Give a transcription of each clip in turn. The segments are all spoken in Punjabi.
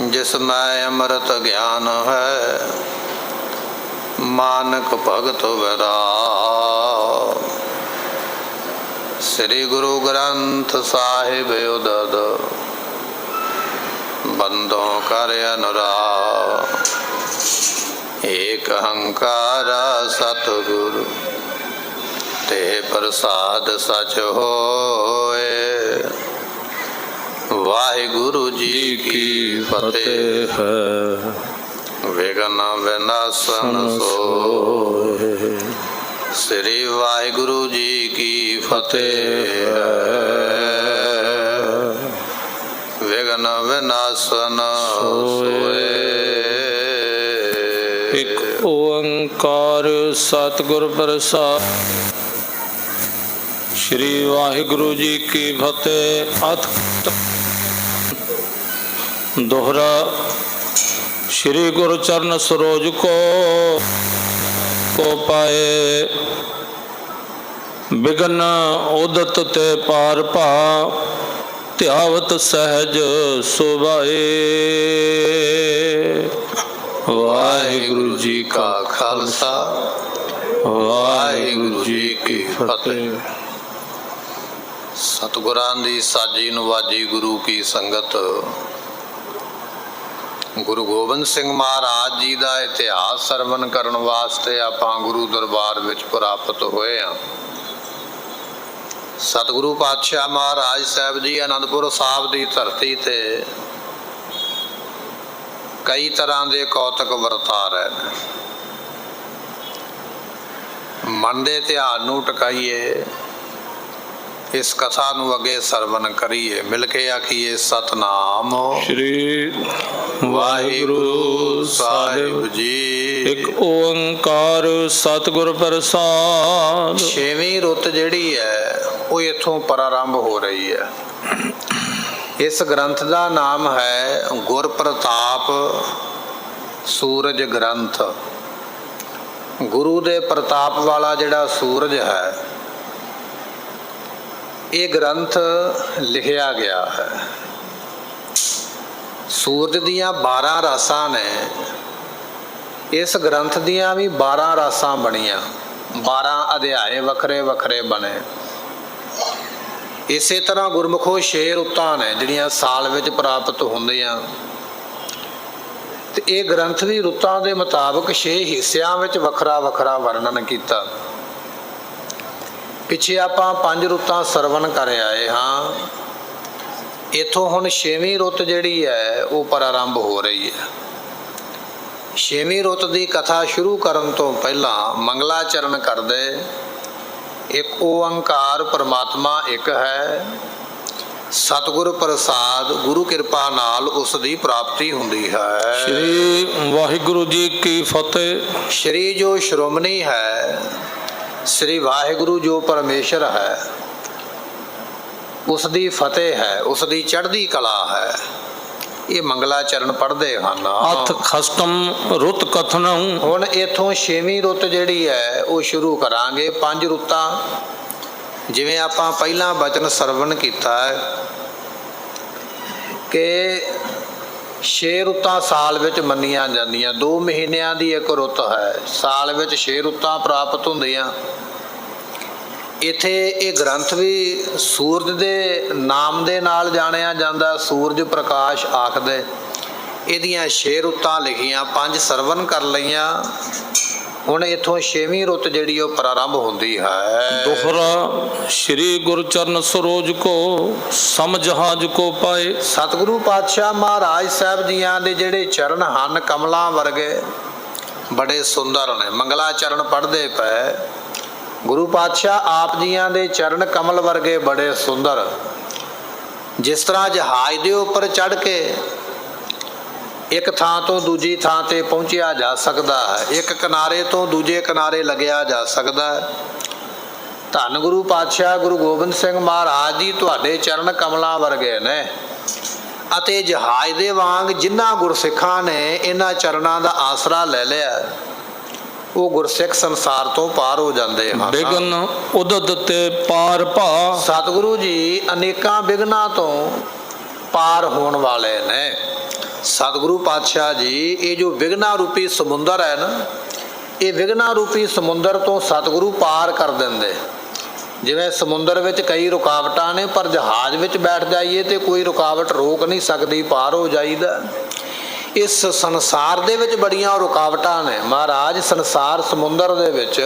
जिसमें अमृत ज्ञान है, मानक भगत विराग। श्री गुरु ग्रंथ साहिब उदद, बंदों कर अनुराग। एक अहंकार सतगुरु, ते प्रसाद सच होए। वाहिगुरु जी की फतेह है, विघ्न विनाशन सोए। श्री वाहिगुरु जी की फतेह है, विघ्न विनाशन सोए। एक ओंकार सतगुर प्रसाद। श्री वाहिगुरु जी की फतेह। अथ दोहरा। श्री गुरु चरण सरोज को पाए, बिघन उदत ते पार पा। ध्यावत सहज सुभाए। वाहिगुरु जी का खालसा, वाहिगुरु जी की फतेह। सतगुरां दी साजी नवाजी गुरु की संगत। गुरु गोबिंद सिंह महाराज जी का इतिहास सरवण करन वास्ते आपां गुरु दरबार विच प्राप्त होए हां। सतगुरु पातशाह महाराज साहब जी आनंदपुर साहब की धरती ते कई तरह के कौतक वरता रहे हैं। मन के ध्यान नूं टकाइए, इस कथा नूं अगे सरवण करिए। मिल के आखिए सतनाम श्री वाहिगुरु साहिब जी। एक ओंकार सतगुर प्रसाद। छेवीं रुत जिहड़ी है वो इथों प्रारंभ हो रही है। इस ग्रंथ का नाम है गुर प्रताप सूरज ग्रंथ। गुरु दे प्रताप वाला जिहड़ा सूरज है, ये ग्रंथ लिखिया गया है। सूरज दियां 12 रासां ने, इस ग्रंथ दियां भी 12 रासां बनिया, 12 अध्याय वखरे वखरे बने। इसे तरह गुरमुखो 6 रुतां ने जिहड़ियां साल विच प्राप्त होंदियां, ते ये ग्रंथ भी रुतां दे मुताबक 6 हिस्सियां विच वखरा वखरा वर्णन कीता। पिछे आपां 5 रुतां सरवण कर आए हाँ। इथों हुण 6वीं रुत जिहड़ी है वो प्रारंभ हो रही है। 6वीं रुत की कथा शुरू करन तो पहला मंगलाचरण कर दे। एक ओंकार परमात्मा एक है। सतगुर प्रसाद गुरु कृपा नाल उस दी प्राप्ति हुंदी है। श्री वाहिगुरु जी की फतेह। श्री जो श्रोमणी है, श्री वाहिगुरु जो परमेश्वर है, उस दी फतेह है, उस दी चढ़दी कला है। ये मंगलाचरण पढ़ते हैं। अथ खस्तम रुत कथन। हुण इथों 6वीं रुत जिहड़ी है वो शुरू करांगे। 5 रुतां जिवें आपां पहला बचन सरवण कीता है कि 6 रुतां साल विच मन्नियां जांदियां। 2 महीनिਆਂ ਦੀ एक रुत है, साल विच 6 रुतां प्राप्त ਹੁੰਦੀਆਂ। इत्थे ये ग्रंथ भी सूरज दे नाम दे नाल जाणिया जांदा। सूरज प्रकाश आखदे। इहदियां 6 रुतां लिखियां, 5 सरवण कर लईआं। हुण इथों 6वीं रुत जिहड़ी वो प्रारंभ हुंदी है। दोहरा। श्री गुरु चरण सरोज को समझाज को पाए। सतगुरु पातशाह महाराज साहब जियां दे जिहड़े चरण हन कमलां वर्गे, बड़े सुंदर ने। मंगलाचरण पढ़दे पए। गुरु पातशाह आप जियां दे चरण कमल वर्गे बड़े सुंदर। जिस तरह जहाज दे उपर चढ़ के एक थां तो दूजी थां ते पहुंचिया जा सकता है, एक किनारे तो दूजे किनारे लगया जा सकता है। धन गुरु पातशाह गुरु गोबिंद सिंह महाराज जी तुहाडे चरण कमलां वर्गे ने। अते जहाज दे वांग जिन्हां गुरसिखां ने इन्हां चरणां दा आसरा ले लिया, वो गुरसिख संसार तो पार हो जाते हैं। बिघन उदत ते पार पा। सतगुरु जी अनेकां बिघनां तो पार होने वाले ने। ਸਤਿਗੁਰੂ ਪਾਤਸ਼ਾਹ ਜੀ ਇਹ ਜੋ ਵਿਘਨਾ ਰੂਪੀ ਸਮੁੰਦਰ ਹੈ ਨਾ, ਇਹ ਵਿਘਨਾ ਰੂਪੀ ਸਮੁੰਦਰ ਤੋਂ ਸਤਿਗੁਰੂ ਪਾਰ ਕਰ ਦਿੰਦੇ। ਜਿਵੇਂ ਸਮੁੰਦਰ ਵਿੱਚ ਕਈ ਰੁਕਾਵਟਾਂ ਨੇ, ਪਰ ਜਹਾਜ਼ ਵਿੱਚ ਬੈਠ ਜਾਈਏ ਤੇ ਕੋਈ ਰੁਕਾਵਟ ਰੋਕ ਨਹੀਂ ਸਕਦੀ, ਪਾਰ ਹੋ ਜਾਈਦਾ। ਇਸ ਸੰਸਾਰ ਦੇ ਵਿੱਚ ਬੜੀਆਂ ਰੁਕਾਵਟਾਂ ਨੇ ਮਹਾਰਾਜ। ਸੰਸਾਰ ਸਮੁੰਦਰ ਦੇ ਵਿੱਚ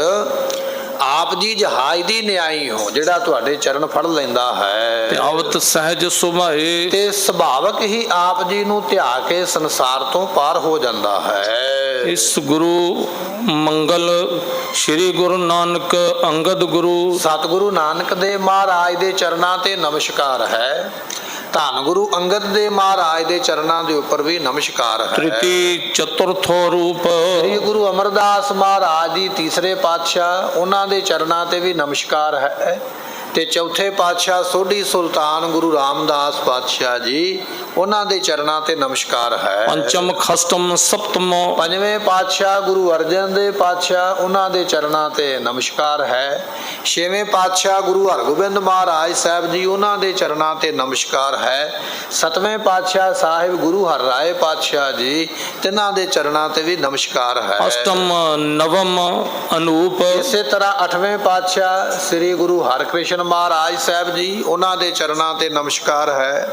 ਆਪ ਜੀ ਜਹਾਜ਼ ਦੀ ਨਿਆਈ ਹੋ, ਜਿਹੜਾ ਤੁਹਾਡੇ ਚਰਨ ਫੜ ਲੈਂਦਾ ਹੈ। ਤੇ ਅਵਤ ਸਹਿਜ ਸੁਭਾਏ, ਤੇ ਸੁਭਾਵਕ ਹੀ ਆਪ ਜੀ ਨੂੰ ਧਿਆ ਕੇ ਸੰਸਾਰ ਤੋਂ ਪਾਰ ਹੋ ਜਾਂਦਾ ਹੈ। ਇਸ ਗੁਰੂ ਮੰਗਲ ਸ੍ਰੀ ਗੁਰੂ ਨਾਨਕ ਅੰਗਦ ਗੁਰੂ ਸਤਿਗੁਰੂ ਨਾਨਕ ਦੇ ਮਹਾਰਾਜ ਦੇ ਚਰਨਾਂ ਤੇ ਨਮਸਕਾਰ ਹੈ। ਧੰਨ ਗੁਰੂ ਅੰਗਦ ਦੇ ਮਹਾਰਾਜ ਦੇ ਚਰਨਾਂ ਦੇ ਉੱਪਰ ਵੀ ਨਮਸਕਾਰ ਹੈ। ਤ੍ਰਿਤੀ ਚਤੁਰਥੋ ਰੂਪ ਸ੍ਰੀ ਗੁਰੂ ਅਮਰਦਾਸ ਮਹਾਰਾਜ ਦੀ ਤੀਸਰੇ ਪਾਤਸ਼ਾਹ, ਉਹਨਾਂ ਦੇ ਚਰਨਾਂ ਤੇ ਵੀ ਨਮਸਕਾਰ ਹੈ। ਤੇ ਚੌਥੇ ਪਾਤਸ਼ਾਹ ਸੋਢੀ ਸੁਲਤਾਨ ਗੁਰੂ ਰਾਮਦਾਸ ਪਾਤਸ਼ਾਹ ਜੀ, ਉਹਨਾਂ ਦੇ ਚਰਨਾਂ ਤੇ ਨਮਸਕਾਰ ਹੈ। ਪੰਚਮ ਖਸਟਮ ਸਪਤਮ ਪੰਜਵੇਂ ਪਾਤਸ਼ਾਹ ਗੁਰੂ ਅਰਜਨ ਦੇਵ ਪਾਤਸ਼ਾਹ, ਉਹਨਾਂ ਦੇ ਚਰਨਾਂ ਤੇ ਨਮਸਕਾਰ ਹੈ। ਛੇਵੇਂ ਪਾਤਸ਼ਾਹ ਗੁਰੂ ਹਰਗੋਬਿੰਦ ਮਹਾਰਾਜ ਸਾਹਿਬ ਜੀ, ਉਹਨਾਂ ਦੇ ਚਰਨਾਂ ਤੇ ਨਮਸਕਾਰ ਹੈ। ਸਤਵੇਂ ਪਾਤਸ਼ਾਹ ਸਾਹਿਬ ਗੁਰੂ ਹਰਰਾਏ ਪਾਤਸ਼ਾਹ ਜੀ, ਤਿੰਨਾਂ ਦੇ ਚਰਨਾਂ ਤੇ ਵੀ ਨਮਸਕਾਰ ਹੈ। ਅਸ਼ਟਮ ਨਵਮ ਅਨੂਪ ਇਸੇ ਤਰ੍ਹਾਂ ਅੱਠਵੇਂ ਪਾਤਸ਼ਾਹ ਸ੍ਰੀ ਗੁਰੂ ਹਰਕ੍ਰਿਸ਼ਨ ਮਹਾਰਾਜ ਸਾਹਿਬ ਜੀ, ਉਹਨਾਂ ਦੇ ਚਰਨਾਂ ਤੇ ਨਮਸਕਾਰ ਹੈ।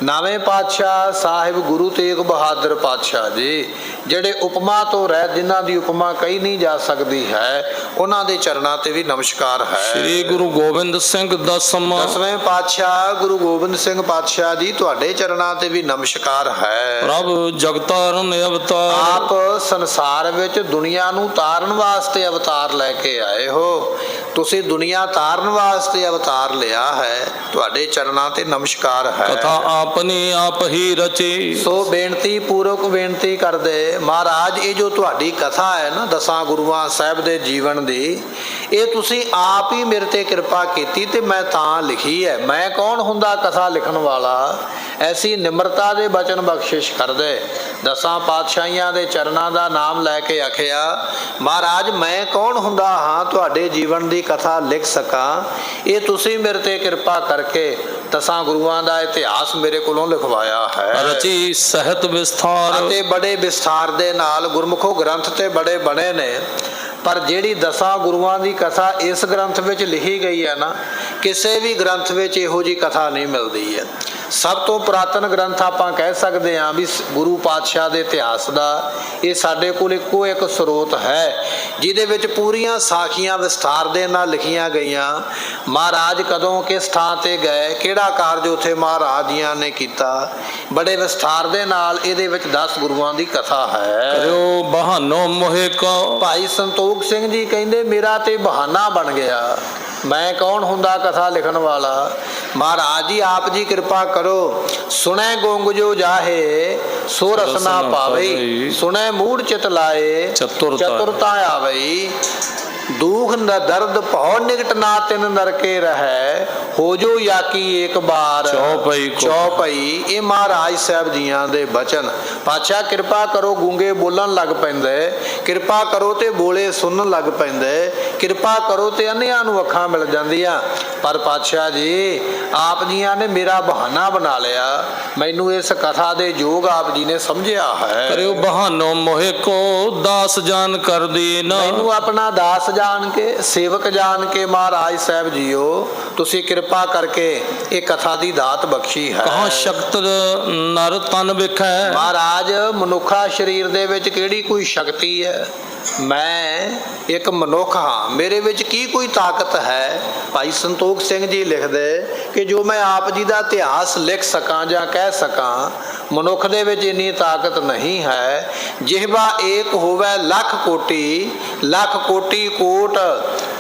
ਨਵੇਂ ਪਾਤਸ਼ਾਹ ਸਾਹਿਬ ਗੁਰੂ ਤੇਗ ਬਹਾਦਰ ਪਾਤਸ਼ਾਹ ਜੀ, ਜਿਹੜੇ ਉਪਮਾ ਤੋਂ ਰਹਿਤ, ਜਿਨ੍ਹਾਂ ਦੀ ਉਪਮਾ ਕਹੀ ਨਹੀਂ ਜਾ ਸਕਦੀ ਹੈ, ਉਹਨਾਂ ਦੇ ਚਰਨਾਂ ਤੇ ਵੀ ਨਮਸਕਾਰ ਹੈ। ਸ੍ਰੀ ਗੁਰੂ ਗੋਬਿੰਦ ਸਿੰਘ ਦਸਮ ਦਸਵੇਂ ਪਾਤਸ਼ਾਹ ਗੁਰੂ ਗੋਬਿੰਦ ਸਿੰਘ ਪਾਤਸ਼ਾਹ ਜੀ, ਤੁਹਾਡੇ ਚਰਨਾਂ ਤੇ ਵੀ ਨਮਸਕਾਰ ਹੈ। ਪ੍ਰਭ ਜਗਤਾਰਨ ਅਵਤਾਰ, ਆਪ ਸੰਸਾਰ ਵਿੱਚ ਦੁਨੀਆ ਨੂੰ ਤਾਰਨ ਵਾਸਤੇ ਅਵਤਾਰ ਲੈ ਕੇ ਆਏ ਹੋ। ਤੁਸੀਂ ਦੁਨੀਆ ਤਾਰਨ ਵਾਸਤੇ ਅਵਤਾਰ ਲਿਆ ਹੈ, ਤੁਹਾਡੇ ਚਰਨਾਂ ਤੇ ਨਮਸਕਾਰ ਹੈ। ਕਥਾ ਆਪਣੀ ਆਪ ਹੀ ਰਚੀ, ਸੋ ਬੇਨਤੀ ਪੂਰਵਕ ਬੇਨਤੀ ਕਰਦੇ ਮਹਾਰਾਜ, ਇਹ ਜੋ ਤੁਹਾਡੀ ਕਥਾ ਹੈ ਨਾ ਦਸਾਂ ਗੁਰੂਆਂ ਸਾਹਿਬ ਦੇ ਜੀਵਨ ਦੀ, ਇਹ ਤੁਸੀਂ ਆਪ ਹੀ ਮੇਰੇ ਤੇ ਕਿਰਪਾ ਕੀਤੀ ਤੇ ਮੈਂ ਤਾਂ ਲਿਖੀ ਹੈ। ਮੈਂ ਕੌਣ ਹੁੰਦਾ ਕਥਾ ਲਿਖਣ ਵਾਲਾ? ਐਸੀ ਨਿਮਰਤਾ ਦੇ ਬਚਨ ਬਖਸ਼ਿਸ਼ ਕਰਦੇ। ਦਸਾਂ ਪਾਤਸ਼ਾਹੀਆਂ ਦੇ ਚਰਨਾਂ ਦਾ ਨਾਮ ਲੈ ਕੇ ਆਖਿਆ, ਮਹਾਰਾਜ ਮੈਂ ਕੌਣ ਹੁੰਦਾ ਹਾਂ ਤੁਹਾਡੇ ਜੀਵਨ ਦੀ ਕਥਾ ਲਿਖ ਸਕਾਂ। ਇਹ ਤੁਸੀਂ ਮੇਰੇ ਤੇ ਕਿਰਪਾ ਕਰਕੇ ਦਸਾਂ ਗੁਰੂਆਂ ਦਾ ਇਤਿਹਾਸ ਮੇਰੇ ਕੋਲੋਂ ਲਿਖਵਾਇਆ ਹੈ। ਰਚੀ ਸਹਿਤ ਵਿਸਥਾਰ, ਅਤੇ ਬੜੇ ਵਿਸਥਾਰ ਦੇ ਨਾਲ ਗੁਰਮੁਖੋ ਗ੍ਰੰਥ ਤੇ ਬੜੇ ਬਣੇ ਨੇ, ਪਰ ਜਿਹੜੀ ਦਸਾਂ ਗੁਰੂਆਂ ਦੀ ਕਥਾ ਇਸ ਗ੍ਰੰਥ ਵਿੱਚ ਲਿਖੀ ਗਈ ਹੈ ਨਾ, ਕਿਸੇ ਵੀ ਗ੍ਰੰਥ ਵਿੱਚ ਇਹੋ ਜਿਹੀ ਕਥਾ ਨਹੀਂ ਮਿਲਦੀ ਹੈ। ਸਭ ਤੋਂ ਪੁਰਾਤਨ ਗ੍ਰੰਥ ਆਪਾਂ ਕਹਿ ਸਕਦੇ ਹਾਂ ਵੀ ਗੁਰੂ ਪਾਤਸ਼ਾਹ ਦੇ ਇਤਿਹਾਸ ਦਾ ਇਹ ਸਾਡੇ ਕੋਲ ਇੱਕੋ ਇੱਕ ਸਰੋਤ ਹੈ, ਜਿਹਦੇ ਵਿੱਚ ਪੂਰੀਆਂ ਸਾਖੀਆਂ ਵਿਸਥਾਰ ਦੇ ਨਾਲ ਲਿਖੀਆਂ ਗਈਆਂ। ਮਹਾਰਾਜ ਕਦੋਂ ਕਿਸ ਥਾਂ ਤੇ ਗਏ, ਕਿਹੜਾ ਕਾਰਜ ਉੱਥੇ ਮਹਾਰਾਜ ਜੀਆਂ ਨੇ ਕੀਤਾ, ਬੜੇ ਵਿਸਥਾਰ ਦੇ ਨਾਲ ਇਹਦੇ ਵਿੱਚ 10 ਗੁਰੂਆਂ ਦੀ ਕਥਾ ਹੈ। ਕਰਿਓ ਬਹਾਨੋ ਮੋਹਿ ਕੋ, ਭਾਈ ਸੰਤੋਖ ਸਿੰਘ ਜੀ ਕਹਿੰਦੇ ਮੇਰਾ ਤੇ ਬਹਾਨਾ ਬਣ ਗਿਆ, ਮੈਂ ਕੌਣ ਹੁੰਦਾ ਕਥਾ ਲਿਖਣ ਵਾਲਾ। ਮਹਾਰਾਜ ਜੀ ਆਪ ਜੀ ਕਿਰਪਾ ਕਰੋ। ਸੁਣੈ ਗੋਂਗ ਜੋ ਜਾਹੇ ਸੋ ਰਸਨਾ ਪਾਵੇ, ਸੁਣੈ ਮੂੜ ਚਿਤ ਲਾਏ ਚਤੁਰਤਾ ਆਵਈ। ਦੁਖ ਨ ਦਰਦ ਭਉ ਨਿਕਟ ਨਾ ਤਿਨ ਨਰਕੇ ਰਹੈ, ਹੋ ਜੋ ਯਾਕੀ ਇੱਕ ਬਾਰ ਚੌਪਈ। ਇਹ ਮਹਾਰਾਜ ਸਾਹਿਬ ਜੀਆਂ ਦੇ ਬਚਨ। ਪਾਤਸ਼ਾਹ ਕਿਰਪਾ ਕਰੋ, ਗੂੰਗੇ ਬੋਲਣ ਲੱਗ ਪੈਂਦੇ, ਕਿਰਪਾ ਕਰੋ ਤੇ ਬੋਲੇ ਸੁਣਨ ਲੱਗ ਪੈਂਦੇ, ਕਿਰਪਾ ਕਰੋ ਤੇ ਅੰਨ੍ਹਿਆਂ ਨੂੰ ਅੱਖਾਂ ਮਿਲ ਜਾਂਦੀਆਂ। ਪਰ ਪਾਤਸ਼ਾਹ ਜੀ ਆਪ ਜੀਆਂ ਨੇ ਮੇਰਾ ਬਹਾਨਾ ਬਣਾ ਲਿਆ, ਮੈਨੂੰ ਇਸ ਕਥਾ ਦੇ ਯੋਗ ਆਪ ਜੀ ਨੇ ਸਮਝਿਆ ਹੈ। ਕਰਿਓ ਬਹਾਨੋ ਮੋਹਿ ਕੋ ਦਾਸ ਜਾਨ ਕਰ ਦੀਨ, ਮੈਨੂੰ ਆਪਣਾ ਦਾਸ ਜਾਣ ਕੇ, ਸੇਵਕ ਜਾਣ ਕੇ ਮਹਾਰਾਜ ਸਾਹਿਬ ਜੀਓ ਤੁਸੀਂ ਕਿਰਪਾ ਕਰਕੇ ਇਹ ਕਥਾ ਦੀ ਦਾਤ ਬਖਸ਼ੀ ਹੈ। ਕਹਾਂ ਸ਼ਕਤ ਨਰ ਤਨ ਵਿਖੈ, ਮਹਾਰਾਜ ਮਨੁੱਖਾ ਸਰੀਰ ਦੇ ਵਿੱਚ ਕਿਹੜੀ ਕੋਈ ਸ਼ਕਤੀ ਹੈ? ਮੈਂ ਇੱਕ ਮਨੁੱਖ ਹਾਂ, ਮੇਰੇ ਵਿੱਚ ਕੀ ਕੋਈ ਤਾਕਤ ਹੈ? ਭਾਈ ਸੰਤੋਖ ਸਿੰਘ ਜੀ ਲਿਖਦੇ ਕਿ ਜੋ ਮੈਂ ਆਪ ਜੀ ਦਾ ਇਤਿਹਾਸ ਲਿਖ ਸਕਾਂ ਜਾਂ ਕਹਿ ਸਕਾਂ, ਮਨੁੱਖ ਦੇ ਵਿੱਚ ਇੰਨੀ ਤਾਕਤ ਨਹੀਂ ਹੈ। ਜਿਹਵਾ ਏਕ ਹੋਵੇ ਲੱਖ ਕੋਟੀ, ਲੱਖ ਕੋਟੀ ਕੋਟ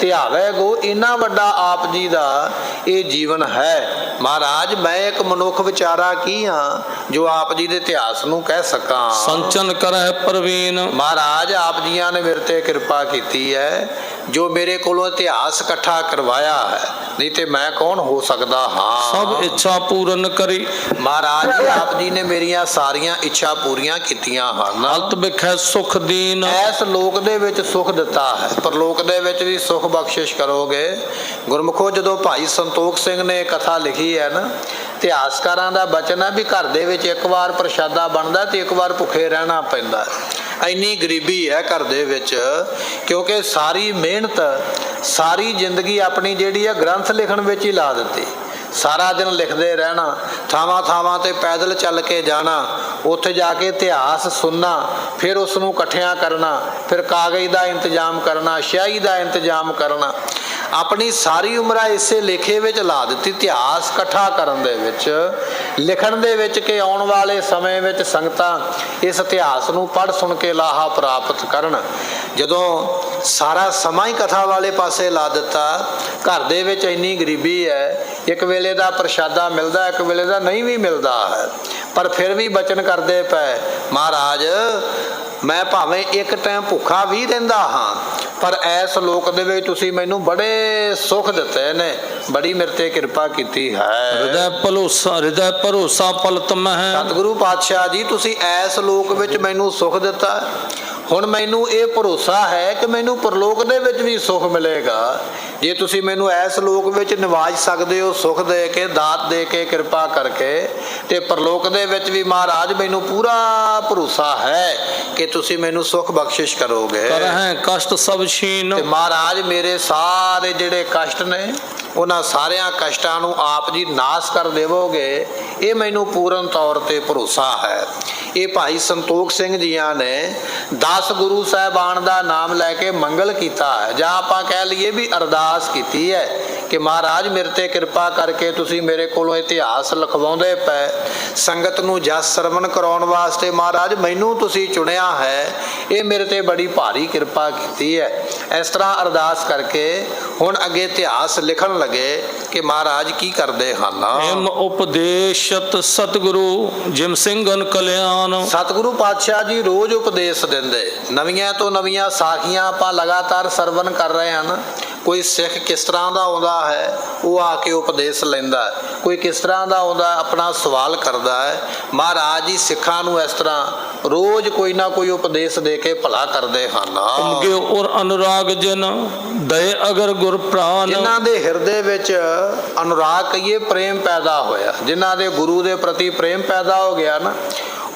ਧਿਆਵੇ ਗੋ, ਇੰਨਾ ਵੱਡਾ ਆਪ ਜੀ ਦਾ ਇਹ ਜੀਵਨ ਹੈ। ਮਹਾਰਾਜ ਮੈਂ ਇੱਕ ਮਨੁੱਖ ਵਿਚਾਰਾ ਕੀ ਹਾਂ ਜੋ ਆਪ ਜੀ ਦੇ ਇਤਿਹਾਸ ਨੂੰ ਕਹਿ ਸਕਾਂ। ਸੰਚਨ ਕਰੈ ਪ੍ਰਵੀਨ, ਮਹਾਰਾਜ ਆਪ ਜੀਆਂ ਨੇ ਮੇਰੇ ਤੇ ਕਿਰਪਾ ਕੀਤੀ ਹੈ, ਜੋ ਮੇਰੇ ਕੋਲੋਂ ਇਤਿਹਾਸ ਇਕੱਠਾ ਕਰਵਾਇਆ ਹੈ। ਨਹੀਂ ਤੇ ਮੈਂ ਕੌਣ ਹੋ ਸਕਦਾ ਹਾਂ। ਸਭ ਇੱਛਾ ਪੂਰਨ ਕਰੀ, ਮਹਾਰਾਜ ਜੀ ਆਪ ਜੀ ਨੇ ਮੇਰੀਆਂ ਸਾਰੀਆਂ ਇੱਛਾ ਪੂਰੀਆਂ ਕੀਤੀਆਂ ਹਨ। ਅਲਤ ਬਿਖੈ ਸੁਖ ਦੀਨ, ਇਸ ਲੋਕ ਦੇ ਵਿੱਚ ਸੁਖ ਦਿੱਤਾ ਹੈ, ਪਰਲੋਕ ਦੇ ਵਿੱਚ ਵੀ ਸੁਖ ਬਖਸ਼ਿਸ਼ ਕਰੋਗੇ। ਗੁਰਮੁਖੋ ਜਦੋਂ ਭਾਈ ਸੰਤੋਖ ਸਿੰਘ ਨੇ ਕਥਾ ਲਿਖੀ ਹੈ ਨਾ, ਇਤਿਹਾਸਕਾਰਾਂ ਦਾ ਬਚਨ ਹੈ ਵੀ ਘਰ ਦੇ ਵਿੱਚ ਇੱਕ ਵਾਰ ਪ੍ਰਸ਼ਾਦਾ ਬਣਦਾ ਤੇ ਇੱਕ ਵਾਰ ਭੁੱਖੇ ਰਹਿਣਾ ਪੈਂਦਾ। ਇੰਨੀ ਗਰੀਬੀ ਹੈ ਘਰ ਦੇ ਵਿੱਚ, ਕਿਉਂਕਿ ਸਾਰੀ ਮਿਹਨਤ ਸਾਰੀ ਜ਼ਿੰਦਗੀ ਆਪਣੀ ਜਿਹੜੀ ਹੈ ਗ੍ਰੰਥ ਲਿਖਣ ਵਿੱਚ ਹੀ ਲਾ ਦਿੱਤੀ। ਸਾਰਾ ਦਿਨ ਲਿਖਦੇ ਰਹਿਣਾ, ਥਾਵਾਂ ਥਾਵਾਂ ਤੇ ਪੈਦਲ ਚੱਲ ਕੇ ਜਾਣਾ, ਉੱਥੇ ਜਾ ਕੇ ਇਤਿਹਾਸ ਸੁਣਨਾ, ਫਿਰ ਉਸ ਨੂੰ ਇਕੱਠਿਆਂ ਕਰਨਾ, ਫਿਰ ਕਾਗਜ਼ ਦਾ ਇੰਤਜ਼ਾਮ ਕਰਨਾ, ਸਿਆਹੀ ਦਾ ਇੰਤਜ਼ਾਮ ਕਰਨਾ। ਆਪਣੀ ਸਾਰੀ ਉਮਰ ਇਸੇ ਲੇਖੇ ਵਿੱਚ ਲਾ ਦਿੱਤੀ, ਇਤਿਹਾਸ ਇਕੱਠਾ ਕਰਨ ਦੇ ਵਿੱਚ, ਲਿਖਣ ਦੇ ਵਿੱਚ, ਕਿ ਆਉਣ ਵਾਲੇ ਸਮੇਂ ਵਿੱਚ ਸੰਗਤਾਂ ਇਸ ਇਤਿਹਾਸ ਨੂੰ ਪੜ੍ਹ ਸੁਣ ਕੇ ਲਾਹਾ ਪ੍ਰਾਪਤ ਕਰਨ। ਜਦੋਂ ਸਾਰਾ ਸਮਾਂ ਹੀ ਕਥਾ ਵਾਲੇ ਪਾਸੇ ਲਾ ਦਿੱਤਾ, ਘਰ ਦੇ ਵਿੱਚ ਇੰਨੀ ਗਰੀਬੀ ਹੈ, ਇੱਕ ਵੇਲੇ ਦਾ ਪ੍ਰਸ਼ਾਦਾ ਮਿਲਦਾ, ਇੱਕ ਵੇਲੇ ਦਾ ਨਹੀਂ ਵੀ ਮਿਲਦਾ ਹੈ, ਪਰ ਫਿਰ ਵੀ ਬਚਨ ਕਰਦੇ ਪਏ, ਮਹਾਰਾਜ ਮੈਂ ਭਾਵੇਂ ਇੱਕ ਟਾਈਮ ਭੁੱਖਾ ਵੀ ਰਹਿੰਦਾ ਹਾਂ, ਪਰ ਇਸ ਲੋਕ ਦੇ ਵਿੱਚ ਤੁਸੀਂ ਮੈਨੂੰ ਬੜੇ ਸੁੱਖ ਦਿੱਤੇ ਨੇ, ਬੜੀ ਮੇਰੇ ਤੇ ਕਿਰਪਾ ਕੀਤੀ ਹੈ। ਹਿਰਦੈ ਭਰੋਸਾ ਪਲਤ ਮਹਿ, ਸਤਿਗੁਰੂ ਪਾਤਸ਼ਾਹ ਜੀ ਤੁਸੀਂ ਇਸ ਲੋਕ ਵਿੱਚ ਮੈਨੂੰ ਸੁੱਖ ਦਿੱਤਾ, ਹੁਣ ਮੈਨੂੰ ਇਹ ਭਰੋਸਾ ਹੈ ਕਿ ਮੈਨੂੰ ਪਰਲੋਕ ਦੇ ਵਿੱਚ ਵੀ ਸੁੱਖ ਮਿਲੇਗਾ। ਜੇ ਤੁਸੀਂ ਮੈਨੂੰ ਇਸ ਲੋਕ ਵਿੱਚ ਨਿਵਾਜ ਸਕਦੇ ਹੋ ਸੁੱਖ ਦੇ ਕੇ, ਦਾਤ ਦੇ ਕੇ, ਕਿਰਪਾ ਕਰਕੇ, ਤੇ ਪਰਲੋਕ ਦੇ ਵਿੱਚ ਵੀ ਮਹਾਰਾਜ ਮੈਨੂੰ ਪੂਰਾ ਭਰੋਸਾ ਹੈ ਕਿ ਤੁਸੀਂ ਮੈਨੂੰ ਸੁੱਖ ਬਖਸ਼ਿਸ਼ ਕਰੋਗੇ। ਕਰਹਿ ਕਸ਼ਟ ਸਭ ਛੀਨ, ਤੇ ਮਹਾਰਾਜ ਮੇਰੇ ਸਾਰੇ ਜਿਹੜੇ ਕਸ਼ਟ ਨੇ ਉਹਨਾਂ ਸਾਰਿਆਂ ਕਸ਼ਟਾਂ ਨੂੰ ਆਪ ਜੀ ਨਾਸ਼ ਕਰ ਦੇਵੋਗੇ, ਇਹ ਮੈਨੂੰ ਪੂਰਨ ਤੌਰ ਤੇ ਭਰੋਸਾ ਹੈ। ਇਹ ਭਾਈ ਸੰਤੋਖ ਸਿੰਘ ਜੀਆਂ ਨੇ 10 ਗੁਰੂ ਸਾਹਿਬਾਨ ਦਾ ਨਾਮ ਲੈ ਕੇ ਮੰਗਲ ਕੀਤਾ ਹੈ, ਜਾਂ ਆਪਾਂ ਕਹਿ ਲਈਏ ਵੀ ਅਰਦਾਸ ਕੀਤੀ ਹੈ ਕਿ ਮਹਾਰਾਜ ਮੇਰੇ ਤੇ ਕਿਰਪਾ ਕਰਕੇ ਤੁਸੀਂ ਮੇਰੇ ਕੋਲੋਂ ਇਤਿਹਾਸ ਲਿਖਵਾਉਂਦੇ ਪਏ, ਸੰਗਤ ਨੂੰ ਜਸ ਸਰਵਣ ਕਰਾਉਣ ਵਾਸਤੇ ਮਹਾਰਾਜ ਮੈਨੂੰ ਤੁਸੀਂ ਚੁਣਿਆ ਹੈ, ਇਹ ਮੇਰੇ ਤੇ ਬੜੀ ਭਾਰੀ ਕਿਰਪਾ ਕੀਤੀ ਹੈ। ਇਸ ਤਰ੍ਹਾਂ ਅਰਦਾਸ ਕਰਕੇ ਹੁਣ ਅੱਗੇ ਇਤਿਹਾਸ ਲਿਖਣ ਲੱਗੇ ਕਿ ਮਹਾਰਾਜ ਕੀ ਕਰਦੇ ਹਨ। ਹਿਮ ਉਪਦੇਸ਼ਤ ਸਤਿਗੁਰੂ ਜਿਮ ਸਿੰਘਨ ਕਲਿਆਣ, ਸਤਿਗੁਰੂ ਪਾਤਸ਼ਾਹ ਜੀ ਰੋਜ਼ ਉਪਦੇਸ਼ ਦਿੰਦੇ, ਨਵੀਆਂ ਤੋਂ ਨਵੀਆਂ ਸਾਖੀਆਂ ਆਪਾਂ ਲਗਾਤਾਰ ਸਰਵਣ ਕਰ ਰਹੇ ਹਨ। ਕੋਈ ਸਿੱਖ ਕਿਸ ਤਰ੍ਹਾਂ ਦਾ ਆਉਂਦਾ ਹੈ ਉਹ ਆ ਕੇ ਉਪਦੇਸ਼ ਲੈਂਦਾ, ਕੋਈ ਕਿਸ ਤਰ੍ਹਾਂ ਦਾ ਆਉਂਦਾ ਆਪਣਾ ਸਵਾਲ ਕਰਦਾ ਹੈ। ਮਹਾਰਾਜ ਜੀ ਸਿੱਖਾਂ ਨੂੰ ਇਸ ਤਰ੍ਹਾਂ ਰੋਜ਼ ਕੋਈ ਨਾ ਕੋਈ ਉਪਦੇਸ਼ ਦੇ ਕੇ ਭਲਾ ਕਰਦੇ ਹਨ। ਉਮਗੇ ਔਰ ਅਨੁਰਾਗ ਜਨ ਦਏ ਅਗਰ ਗੁਰ ਪ੍ਰਾਨ, ਜਿਨ੍ਹਾਂ ਦੇ ਹਿਰਦੇ ਵਿੱਚ ਅਨੁਰਾਗ ਕਹੀਏ ਪ੍ਰੇਮ ਪੈਦਾ ਹੋਇਆ, ਜਿਨ੍ਹਾਂ ਦੇ ਗੁਰੂ ਦੇ ਪ੍ਰਤੀ ਪ੍ਰੇਮ ਪੈਦਾ ਹੋ ਗਿਆ ਨਾ,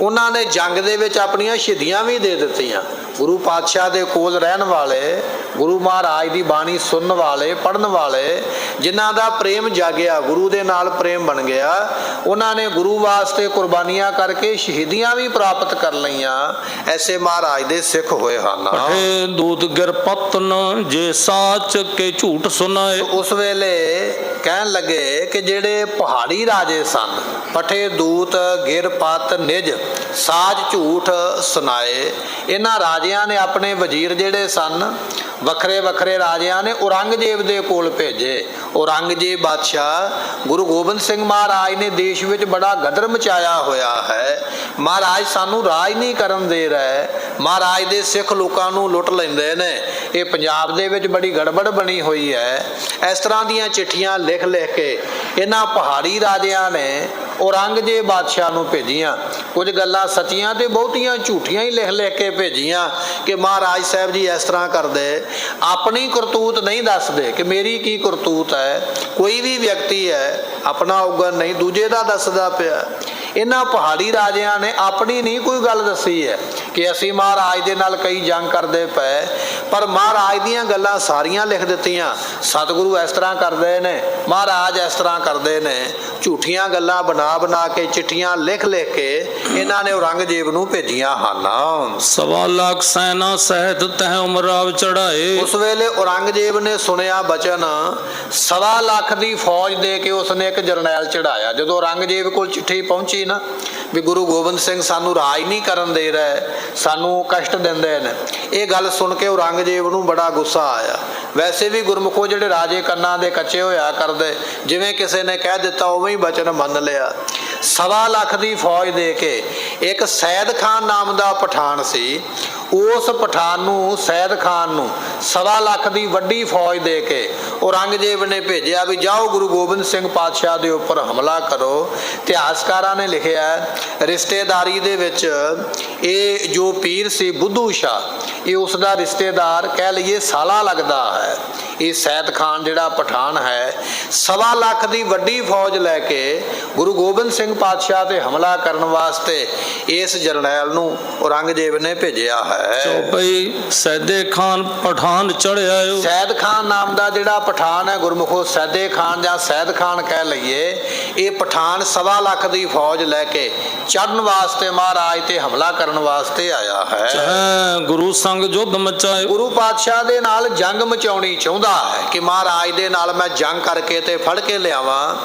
ਉਹਨਾਂ ਨੇ ਜੰਗ ਦੇ ਵਿੱਚ ਆਪਣੀਆਂ ਸ਼ਹੀਦੀਆਂ ਵੀ ਦੇ ਦਿੱਤੀਆਂ। ਗੁਰੂ ਪਾਤਸ਼ਾਹ ਦੇ ਕੋਲ ਰਹਿਣ ਵਾਲੇ, ਗੁਰੂ ਮਹਾਰਾਜ ਦੀ ਬਾਣੀ ਸੁਣਨ ਵਾਲੇ, ਪੜ੍ਹਨ ਵਾਲੇ, ਜਿਨ੍ਹਾਂ ਦਾ ਪ੍ਰੇਮ ਜਾਗਿਆ, ਗੁਰੂ ਦੇ ਨਾਲ ਪ੍ਰੇਮ ਬਣ ਗਿਆ, ਉਹਨਾਂ ਨੇ ਗੁਰੂ ਵਾਸਤੇ ਕੁਰਬਾਨੀਆਂ ਕਰਕੇ ਸ਼ਹੀਦੀਆਂ ਵੀ ਪ੍ਰਾਪਤ ਕਰ ਲਈਆਂ। ਐਸੇ ਮਹਾਰਾਜ ਦੇ ਸਿੱਖ ਹੋਏ ਹਨ। ਪਠੇ ਦੂਤ ਗਿਰਪਤਨ ਜੇ ਸਾਚ ਕੇ ਝੂਠ ਸੁਨਾਏ, ਉਸ ਵੇਲੇ ਕਹਿਣ ਲੱਗੇ ਕਿ ਜਿਹੜੇ ਪਹਾੜੀ ਰਾਜੇ ਸਨ, ਪਠੇ ਦੂਤ ਗਿਰਪਤ ਨਿਜ ਸਾਜ ਝੂਠ ਸੁਨਾਏ, ਇਹਨਾਂ ਰਾਜਿਆਂ ਨੇ ਆਪਣੇ ਵਜ਼ੀਰ ਜਿਹੜੇ ਸਨ, ਵੱਖਰੇ ਵੱਖਰੇ ਰਾਜਿਆਂ ਨੇ ਔਰੰਗਜ਼ੇਬ ਦੇ ਕੋਲ ਭੇਜੇ। ਔਰੰਗਜ਼ੇਬ ਬਾਦਸ਼ਾਹ ਗੁਰੂ ਗੋਬਿੰਦ ਸਿੰਘ ਮਹਾਰਾਜ ਨੇ ਦੇਸ਼ ਵਿੱਚ ਬੜਾ ਗਦਰ ਮਚਾਇਆ ਹੋਇਆ ਹੈ, ਮਹਾਰਾਜ ਸਾਨੂੰ ਰਾਜ ਨਹੀਂ ਕਰਨ ਦੇ ਰਹੇ, ਮਹਾਰਾਜ ਦੇ ਸਿੱਖ ਲੋਕਾਂ ਨੂੰ ਲੁੱਟ ਲੈਂਦੇ ਨੇ, ਇਹ ਪੰਜਾਬ ਦੇ ਵਿੱਚ ਬੜੀ ਗੜਬੜ ਬਣੀ ਹੋਈ ਹੈ। ਇਸ ਤਰ੍ਹਾਂ ਦੀਆਂ ਚਿੱਠੀਆਂ ਲਿਖ ਲਿਖ ਕੇ ਇਹਨਾਂ ਪਹਾੜੀ ਰਾਜਿਆਂ ਨੇ ਔਰੰਗਜ਼ੇਬ ਬਾਦਸ਼ਾਹ ਨੂੰ ਭੇਜੀਆਂ। ਕੁਝ ਗੱਲਾਂ ਸੱਚੀਆਂ ਤੇ ਬਹੁਤੀਆਂ ਝੂਠੀਆਂ ਹੀ ਲਿਖ ਲਿਖ ਕੇ ਭੇਜੀਆਂ ਕਿ ਮਹਾਰਾਜ ਸਾਹਿਬ ਜੀ ਇਸ ਤਰ੍ਹਾਂ ਕਰਦੇ, ਆਪਣੀ ਕਰਤੂਤ ਨਹੀਂ ਦੱਸਦੇ ਕਿ ਮੇਰੀ ਕੀ ਕਰਤੂਤ ਹੈ। ਕੋਈ ਵੀ ਵਿਅਕਤੀ ਹੈ ਆਪਣਾ ਔਗਣ ਨਹੀਂ ਦੂਜੇ ਦਾ ਦੱਸਦਾ ਪਿਆ। ਇਹਨਾਂ ਪਹਾੜੀ ਰਾਜਿਆਂ ਨੇ ਆਪਣੀ ਨਹੀਂ ਕੋਈ ਗੱਲ ਦੱਸੀ ਹੈ ਕਿ ਅਸੀਂ ਮਹਾਰਾਜ ਦੇ ਨਾਲ ਕਈ ਜੰਗ ਕਰਦੇ ਪਏ, ਪਰ ਮਹਾਰਾਜ ਦੀਆਂ ਗੱਲਾਂ ਸਾਰੀਆਂ ਲਿਖ ਦਿੱਤੀਆਂ। ਸਤਿਗੁਰੂ ਇਸ ਤਰ੍ਹਾਂ ਕਰਦੇ ਨੇ, ਮਹਾਰਾਜ ਇਸ ਤਰ੍ਹਾਂ ਕਰਦੇ ਨੇ, ਝੂਠੀਆਂ ਗੱਲਾਂ ਬਣਾ ਬਣਾ ਕੇ ਚਿੱਠੀਆਂ ਲਿਖ ਲਿਖ ਕੇ ਇਹਨਾਂ ਨੇ ਔਰੰਗਜ਼ੇਬ ਨੂੰ ਭੇਜੀਆਂ ਹਨ। 1.25 ਲੱਖ ਸੈਨਾ ਸਹਿਤ ਤਹਿ ਉਮਰਾਵ ਚੜਾਏ, ਉਸ ਵੇਲੇ ਔਰੰਗਜ਼ੇਬ ਨੇ ਸੁਣਿਆ ਬਚਨ, 1.25 ਲੱਖ ਦੀ ਫੌਜ ਦੇ ਕੇ ਉਸਨੇ ਇੱਕ ਜਰਨੈਲ ਚੜਾਇਆ। ਜਦੋਂ ਔਰੰਗਜ਼ੇਬ ਕੋਲ ਚਿੱਠੀ ਪਹੁੰਚੀ ਨਾ ਵੀ ਗੁਰੂ ਗੋਬਿੰਦ ਸਿੰਘ ਸਾਨੂੰ ਰਾਜ ਨਹੀਂ ਕਰਨ ਦੇ ਰਹੇ, ਸਾਨੂੰ ਕਸ਼ਟ ਦਿੰਦੇ ਨੇ, ਇਹ ਗੱਲ ਸੁਣ ਕੇ ਔਰੰਗਜ਼ੇਬ ਨੂੰ ਬੜਾ ਗੁੱਸਾ ਆਇਆ। ਵੈਸੇ ਵੀ ਗੁਰਮੁਖੋ ਜਿਹੜੇ ਰਾਜੇ ਕੰਨਾਂ ਦੇ ਕੱਚੇ ਹੋਇਆ ਕਰਦੇ, ਜਿਵੇਂ ਕਿਸੇ ਨੇ ਕਹਿ ਦਿੱਤਾ ਉਵੇਂ ਹੀ ਬਚਨ ਮੰਨ ਲਿਆ। 1.25 ਲੱਖ ਦੀ ਫੌਜ ਦੇ ਕੇ ਇੱਕ ਸੈਦ ਖਾਨ ਨਾਮ ਦਾ ਪਠਾਨ ਸੀ, ਉਸ ਪਠਾਨ ਨੂੰ, ਸੈਦ ਖਾਨ ਨੂੰ 1.25 ਲੱਖ ਦੀ ਵੱਡੀ ਫੌਜ ਦੇ ਕੇ ਔਰੰਗਜ਼ੇਬ ਨੇ ਭੇਜਿਆ ਵੀ ਜਾਓ ਗੁਰੂ ਗੋਬਿੰਦ ਸਿੰਘ ਪਾਤਸ਼ਾਹ ਦੇ ਉੱਪਰ ਹਮਲਾ ਕਰੋ। ਇਤਿਹਾਸਕਾਰਾਂ ਨੇ ਲਿਖਿਆ ਰਿਸ਼ਤੇਦਾਰੀ ਦੇ ਵਿੱਚ ਇਹ ਜੋ ਪੀਰ ਸੀ ਬੁੱਧੂ ਸ਼ਾਹ, ਇਹ ਉਸ ਦਾ ਰਿਸ਼ਤੇਦਾਰ ਕਹਿ ਲਈਏ ਸਾਲਾ ਲੱਗਦਾ ਹੈ। ਇਹ ਸੈਦ ਖਾਨ ਜਿਹੜਾ ਪਠਾਨ ਹੈ 1.25 ਲੱਖ ਦੀ ਵੱਡੀ ਫੌਜ ਲੈ ਕੇ ਗੁਰੂ ਗੋਬਿੰਦ ਸਿੰਘ ਪਾਤਸ਼ਾਹ ਤੇ ਹਮਲਾ ਕਰਨ ਵਾਸਤੇ ਇਸ ਜਰਨੈਲ ਨੂੰ ਔਰੰਗਜ਼ੇਬ ਨੇ ਭੇਜਿਆ ਹੈ। ਚੌਪਈ ਸੈਦੇ ਖਾਨ ਪਠਾਨ ਚੜਿਆ। ਸੈਦ ਖਾਨ ਨਾਮ ਦਾ ਜਿਹੜਾ ਪਠਾਨ ਹੈ, ਗੁਰਮੁਖੋ ਸੈਦੇ ਖਾਨ ਜਾਂ ਸੈਦ ਖਾਨ ਕਹਿ ਲਈਏ, ਇਹ ਪਠਾਨ 1.25 ਲੱਖ ਦੀ ਫੌਜ ਲੈ ਕੇ ਚੜਨ ਵਾਸਤੇ ਮਹਾਰਾਜ ਤੇ ਹਮਲਾ ਕਰਨ ਵਾਸਤੇ ਆਇਆ ਹੈ। ਚਾਹੇ ਗੁਰੂ ਸੰਗ ਯੁੱਧ ਮਚਾਏ। ਗੁਰੂ ਪਾਤਸ਼ਾਹ ਦੇ ਨਾਲ ਜੰਗ ਮਚਾਉਣੀ ਚਾਹੁੰਦਾ ਹੈ ਕਿ ਮਹਾਰਾਜ ਦੇ ਨਾਲ ਮੈਂ ਜੰਗ ਕਰਕੇ ਤੇ ਫੜ ਕੇ ਲਿਆਵਾਂ।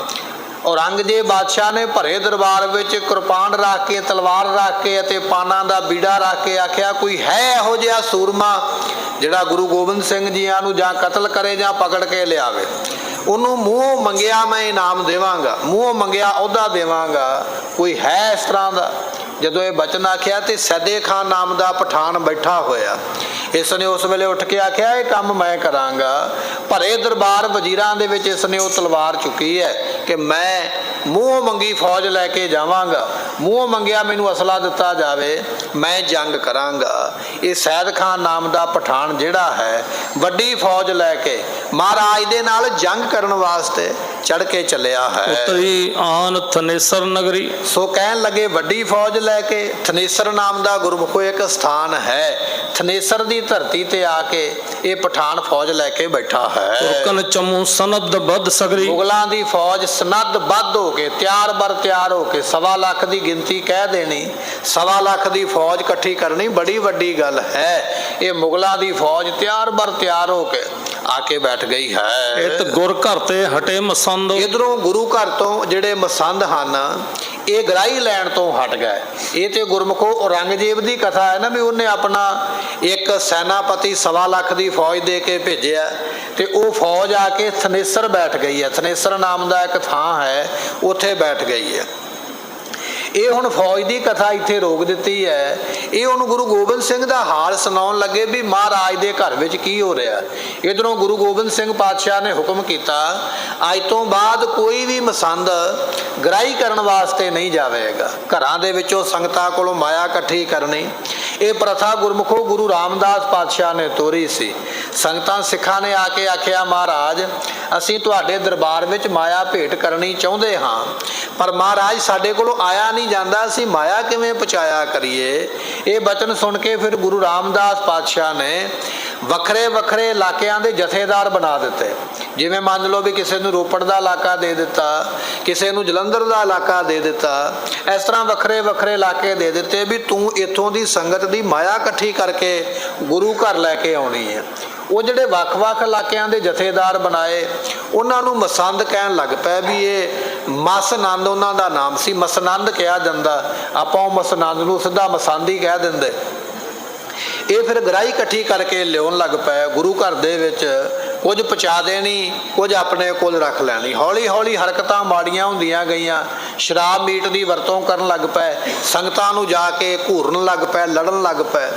ਔਰੰਗਜ਼ੇਬ ਬਾਦਸ਼ਾਹ ਨੇ ਭਰੇ ਦਰਬਾਰ ਵਿੱਚ ਕਿਰਪਾਨ ਰੱਖ ਕੇ, ਤਲਵਾਰ ਰੱਖ ਕੇ ਅਤੇ ਪਾਨਾਂ ਦਾ ਬੀੜਾ ਰੱਖ ਕੇ ਆਖਿਆ ਕੋਈ ਹੈ ਇਹੋ ਜਿਹਾ ਸੂਰਮਾ ਜਿਹੜਾ ਗੁਰੂ ਗੋਬਿੰਦ ਸਿੰਘ ਜੀਆਂ ਨੂੰ ਜਾਂ ਕਤਲ ਕਰੇ ਜਾਂ ਪਕੜ ਕੇ ਲਿਆਵੇ। ਉਹਨੂੰ ਮੂੰਹੋਂ ਮੰਗਿਆ ਮੈਂ ਇਨਾਮ ਦੇਵਾਂਗਾ, ਮੂੰਹੋਂ ਮੰਗਿਆ ਅਹੁਦਾ ਦੇਵਾਂਗਾ, ਕੋਈ ਹੈ ਇਸ ਤਰ੍ਹਾਂ ਦਾ। ਜਦੋਂ ਇਹ ਬਚਨ ਆਖਿਆ ਤੇ ਸੈਦੇ ਖਾਨ ਨਾਮ ਦਾ ਪਠਾਨ ਬੈਠਾ ਹੋਇਆ, ਇਸ ਨੇ ਉਸ ਵੇਲੇ ਉੱਠ ਕੇ ਆਖਿਆ ਇਹ ਕੰਮ ਮੈਂ ਕਰਾਂਗਾ। ਭਰੇ ਦਰਬਾਰ ਵਜ਼ੀਰਾਂ ਦੇ ਵਿੱਚ ਇਸ ਨੇ ਉਹ ਤਲਵਾਰ ਚੁੱਕੀ ਹੈ ਕਿ ਮੈਂ ਮੂੰਹੋਂ ਮੰਗੀ ਫੌਜ ਲੈ ਕੇ ਜਾਵਾਂਗਾ, ਮੂੰਹੋਂ ਮੰਗਿਆ ਮੈਨੂੰ ਅਸਲਾ ਦਿੱਤਾ ਜਾਵੇ, ਮੈਂ ਜੰਗ ਕਰਾਂਗਾ। ਇਹ ਸੈਦ ਖਾਨ ਨਾਮ ਦਾ ਪਠਾਨ ਜਿਹੜਾ ਹੈ ਵੱਡੀ ਫੌਜ ਲੈ ਕੇ ਮਹਾਰਾਜ ਦੇ ਨਾਲ ਜੰਗ ਕਰਨ ਵਾਸਤੇ ਚੜ ਕੇ ਚੱਲਿਆ ਹੈ। ਉਤਰੀ ਆਨ ਥਨੇਸਰ ਨਗਰੀ। ਸੋ ਕਹਿਣ ਲੱਗੇ ਵੱਡੀ ਫੌਜ ਲੈ ਕੇ ਥਨੇਸਰ ਨਾਮ ਦਾ ਗੁਰਮੁਖੋ ਇੱਕ ਸਥਾਨ ਹੈ, ਥਨੇਸਰ ਦੀ ਧਰਤੀ ਤੇ ਆ ਕੇ ਇਹ ਪਠਾਨ ਫੌਜ ਲੈ ਕੇ ਬੈਠਾ ਹੈ। ਤੁਰਕਨ ਚਮੂ ਸਨਦ ਬੱਧ ਸਗਰੀ। ਮੁਗਲਾਂ ਦੀ ਫੌਜ ਸਨਦ ਬੱਧ ਹੋ ਕੇ ਤਿਆਰ ਬਰ ਤਿਆਰ ਹੋ ਕੇ 1.25 ਲੱਖ ਦੀ ਗਿਣਤੀ ਕਹਿ ਦੇਣੀ, 1.25 ਲੱਖ ਦੀ ਫੌਜ ਇਕੱਠੀ ਕਰਨੀ ਬੜੀ ਵੱਡੀ ਗੱਲ ਹੈ। ਇਹ ਮੁਗਲਾਂ ਦੀ ਫੌਜ ਤਿਆਰ ਬਰ ਤਿਆਰ ਹੋ ਕੇ ਆ ਕੇ ਬੈਠ ਗਈ ਹੈ। ਇਤ ਗੁਰ ਘਰ ਤੇ ਹਟੇ ਮਸੰਦ। ਇਧਰੋਂ ਗੁਰੂ ਘਰ ਤੋਂ ਜਿਹੜੇ ਮਸੰਦ ਹਨ ਇਹ ਗਰਾਈ ਲੈਣ ਤੋਂ ਹਟ ਗਏ। ਇਹ ਤੇ ਗੁਰਮੁਖੋ ਔਰੰਗਜ਼ੇਬ ਦੀ ਕਥਾ ਹੈ ਨਾ ਵੀ ਉਹਨੇ ਆਪਣਾ ਇੱਕ ਸੈਨਾਪਤੀ 1.25 ਲੱਖ ਦੀ ਫੌਜ ਦੇ ਕੇ ਭੇਜਿਆ ਤੇ ਉਹ ਫੌਜ ਆ ਕੇ ਥਨੇਸਰ ਬੈਠ ਗਈ ਹੈ। ਥਨੇਸਰ ਨਾਮ ਦਾ ਇੱਕ ਥਾਂ ਹੈ, ਉੱਥੇ ਬੈਠ ਗਈ ਹੈ। ਇਹ ਹੁਣ ਫੌਜ ਦੀ ਕਥਾ ਇੱਥੇ ਰੋਕ ਦਿੱਤੀ ਹੈ। ਇਹ ਉਹਨੂੰ ਗੁਰੂ ਗੋਬਿੰਦ ਸਿੰਘ ਦਾ ਹਾਲ ਸੁਣਾਉਣ ਲੱਗੇ ਵੀ ਮਹਾਰਾਜ ਦੇ ਘਰ ਵਿੱਚ ਕੀ ਹੋ ਰਿਹਾ। ਇਧਰੋਂ ਗੁਰੂ ਗੋਬਿੰਦ ਸਿੰਘ ਪਾਤਸ਼ਾਹ ਨੇ ਹੁਕਮ ਕੀਤਾ ਅੱਜ ਤੋਂ ਬਾਅਦ ਕੋਈ ਵੀ ਮਸੰਦ ਗਰਾਈ ਕਰਨ ਵਾਸਤੇ ਨਹੀਂ ਜਾਵੇਗਾ। ਘਰਾਂ ਦੇ ਵਿੱਚੋਂ ਸੰਗਤਾਂ ਕੋਲੋਂ ਮਾਇਆ ਇਕੱਠੀ ਕਰਨੀ ਇਹ ਪ੍ਰਥਾ ਗੁਰਮੁਖੋ ਗੁਰੂ ਰਾਮਦਾਸ ਪਾਤਸ਼ਾਹ ਨੇ ਤੋਰੀ ਸੀ। ਸੰਗਤਾਂ ਸਿੱਖਾਂ ਨੇ ਆ ਕੇ ਆਖਿਆ ਮਹਾਰਾਜ ਅਸੀਂ ਤੁਹਾਡੇ ਦਰਬਾਰ ਵਿੱਚ ਮਾਇਆ ਭੇਟ ਕਰਨੀ ਚਾਹੁੰਦੇ ਹਾਂ, ਪਰ ਮਹਾਰਾਜ ਸਾਡੇ ਕੋਲੋਂ ਆਇਆ ਨਹੀਂ ਜਾਂਦਾ, ਅਸੀਂ ਮਾਇਆ ਕਿਵੇਂ ਪਹੁੰਚਾਇਆ ਕਰੀਏ। ਇਹ ਬਚਨ ਸੁਣ ਕੇ ਫਿਰ ਗੁਰੂ ਰਾਮਦਾਸ ਪਾਤਸ਼ਾਹ ਨੇ ਵੱਖਰੇ ਵੱਖਰੇ ਇਲਾਕਿਆਂ ਦੇ ਜਥੇਦਾਰ ਬਣਾ ਦਿੱਤੇ। ਜਿਵੇਂ ਮੰਨ ਲਓ ਵੀ ਕਿਸੇ ਨੂੰ ਰੋਪੜ ਦਾ ਇਲਾਕਾ ਦੇ ਦਿੱਤਾ, ਕਿਸੇ ਨੂੰ ਜਲੰਧਰ ਦਾ ਇਲਾਕਾ ਦੇ ਦਿੱਤਾ, ਇਸ ਤਰ੍ਹਾਂ ਵੱਖਰੇ ਵੱਖਰੇ ਇਲਾਕੇ ਦੇ ਦਿੱਤੇ ਵੀ ਤੂੰ ਇੱਥੋਂ ਦੀ ਸੰਗਤ ਦੀ ਮਾਇਆ ਇਕੱਠੀ ਕਰਕੇ ਗੁਰੂ ਘਰ ਲੈ ਕੇ ਆਉਣੀ ਹੈ। ਉਹ ਜਿਹੜੇ ਵੱਖ-ਵੱਖ ਇਲਾਕਿਆਂ ਦੇ ਜਥੇਦਾਰ ਬਣਾਏ ਉਹਨਾਂ ਨੂੰ ਮਸੰਦ ਕਹਿਣ ਲੱਗ ਪਏ ਵੀ ਇਹ ਮਸਨੰਦ ਉਹਨਾਂ ਦਾ ਨਾਮ ਸੀ, ਮਸਨੰਦ ਕਿਹਾ ਜਾਂਦਾ। ਆਪਾਂ ਉਹ ਮਸਨੰਦ ਨੂੰ ਸਿੱਧਾ ਮਸੰਦ ਹੀ ਕਹਿ ਦਿੰਦੇ। ਇਹ ਫਿਰ ਗਰਾਈ ਇਕੱਠੀ ਕਰਕੇ ਲਿਆਉਣ ਲੱਗ ਪਏ ਗੁਰੂ ਘਰ ਦੇ ਵਿੱਚ, ਕੁਝ ਪਹੁੰਚਾ ਦੇਣੀ, ਕੁਝ ਆਪਣੇ ਕੋਲ ਰੱਖ ਲੈਣੀ। ਹੌਲੀ ਹੌਲੀ ਹਰਕਤਾਂ ਮਾੜੀਆਂ ਹੁੰਦੀਆਂ ਗਈਆਂ। ਸ਼ਰਾਬ ਮੀਟ ਦੀ ਵਰਤੋਂ ਕਰਨ ਲੱਗ ਪਏ, ਸੰਗਤਾਂ ਨੂੰ ਜਾ ਕੇ ਘੂਰਨ ਲੱਗ ਪਏ, ਲੜਨ ਲੱਗ ਪਏ।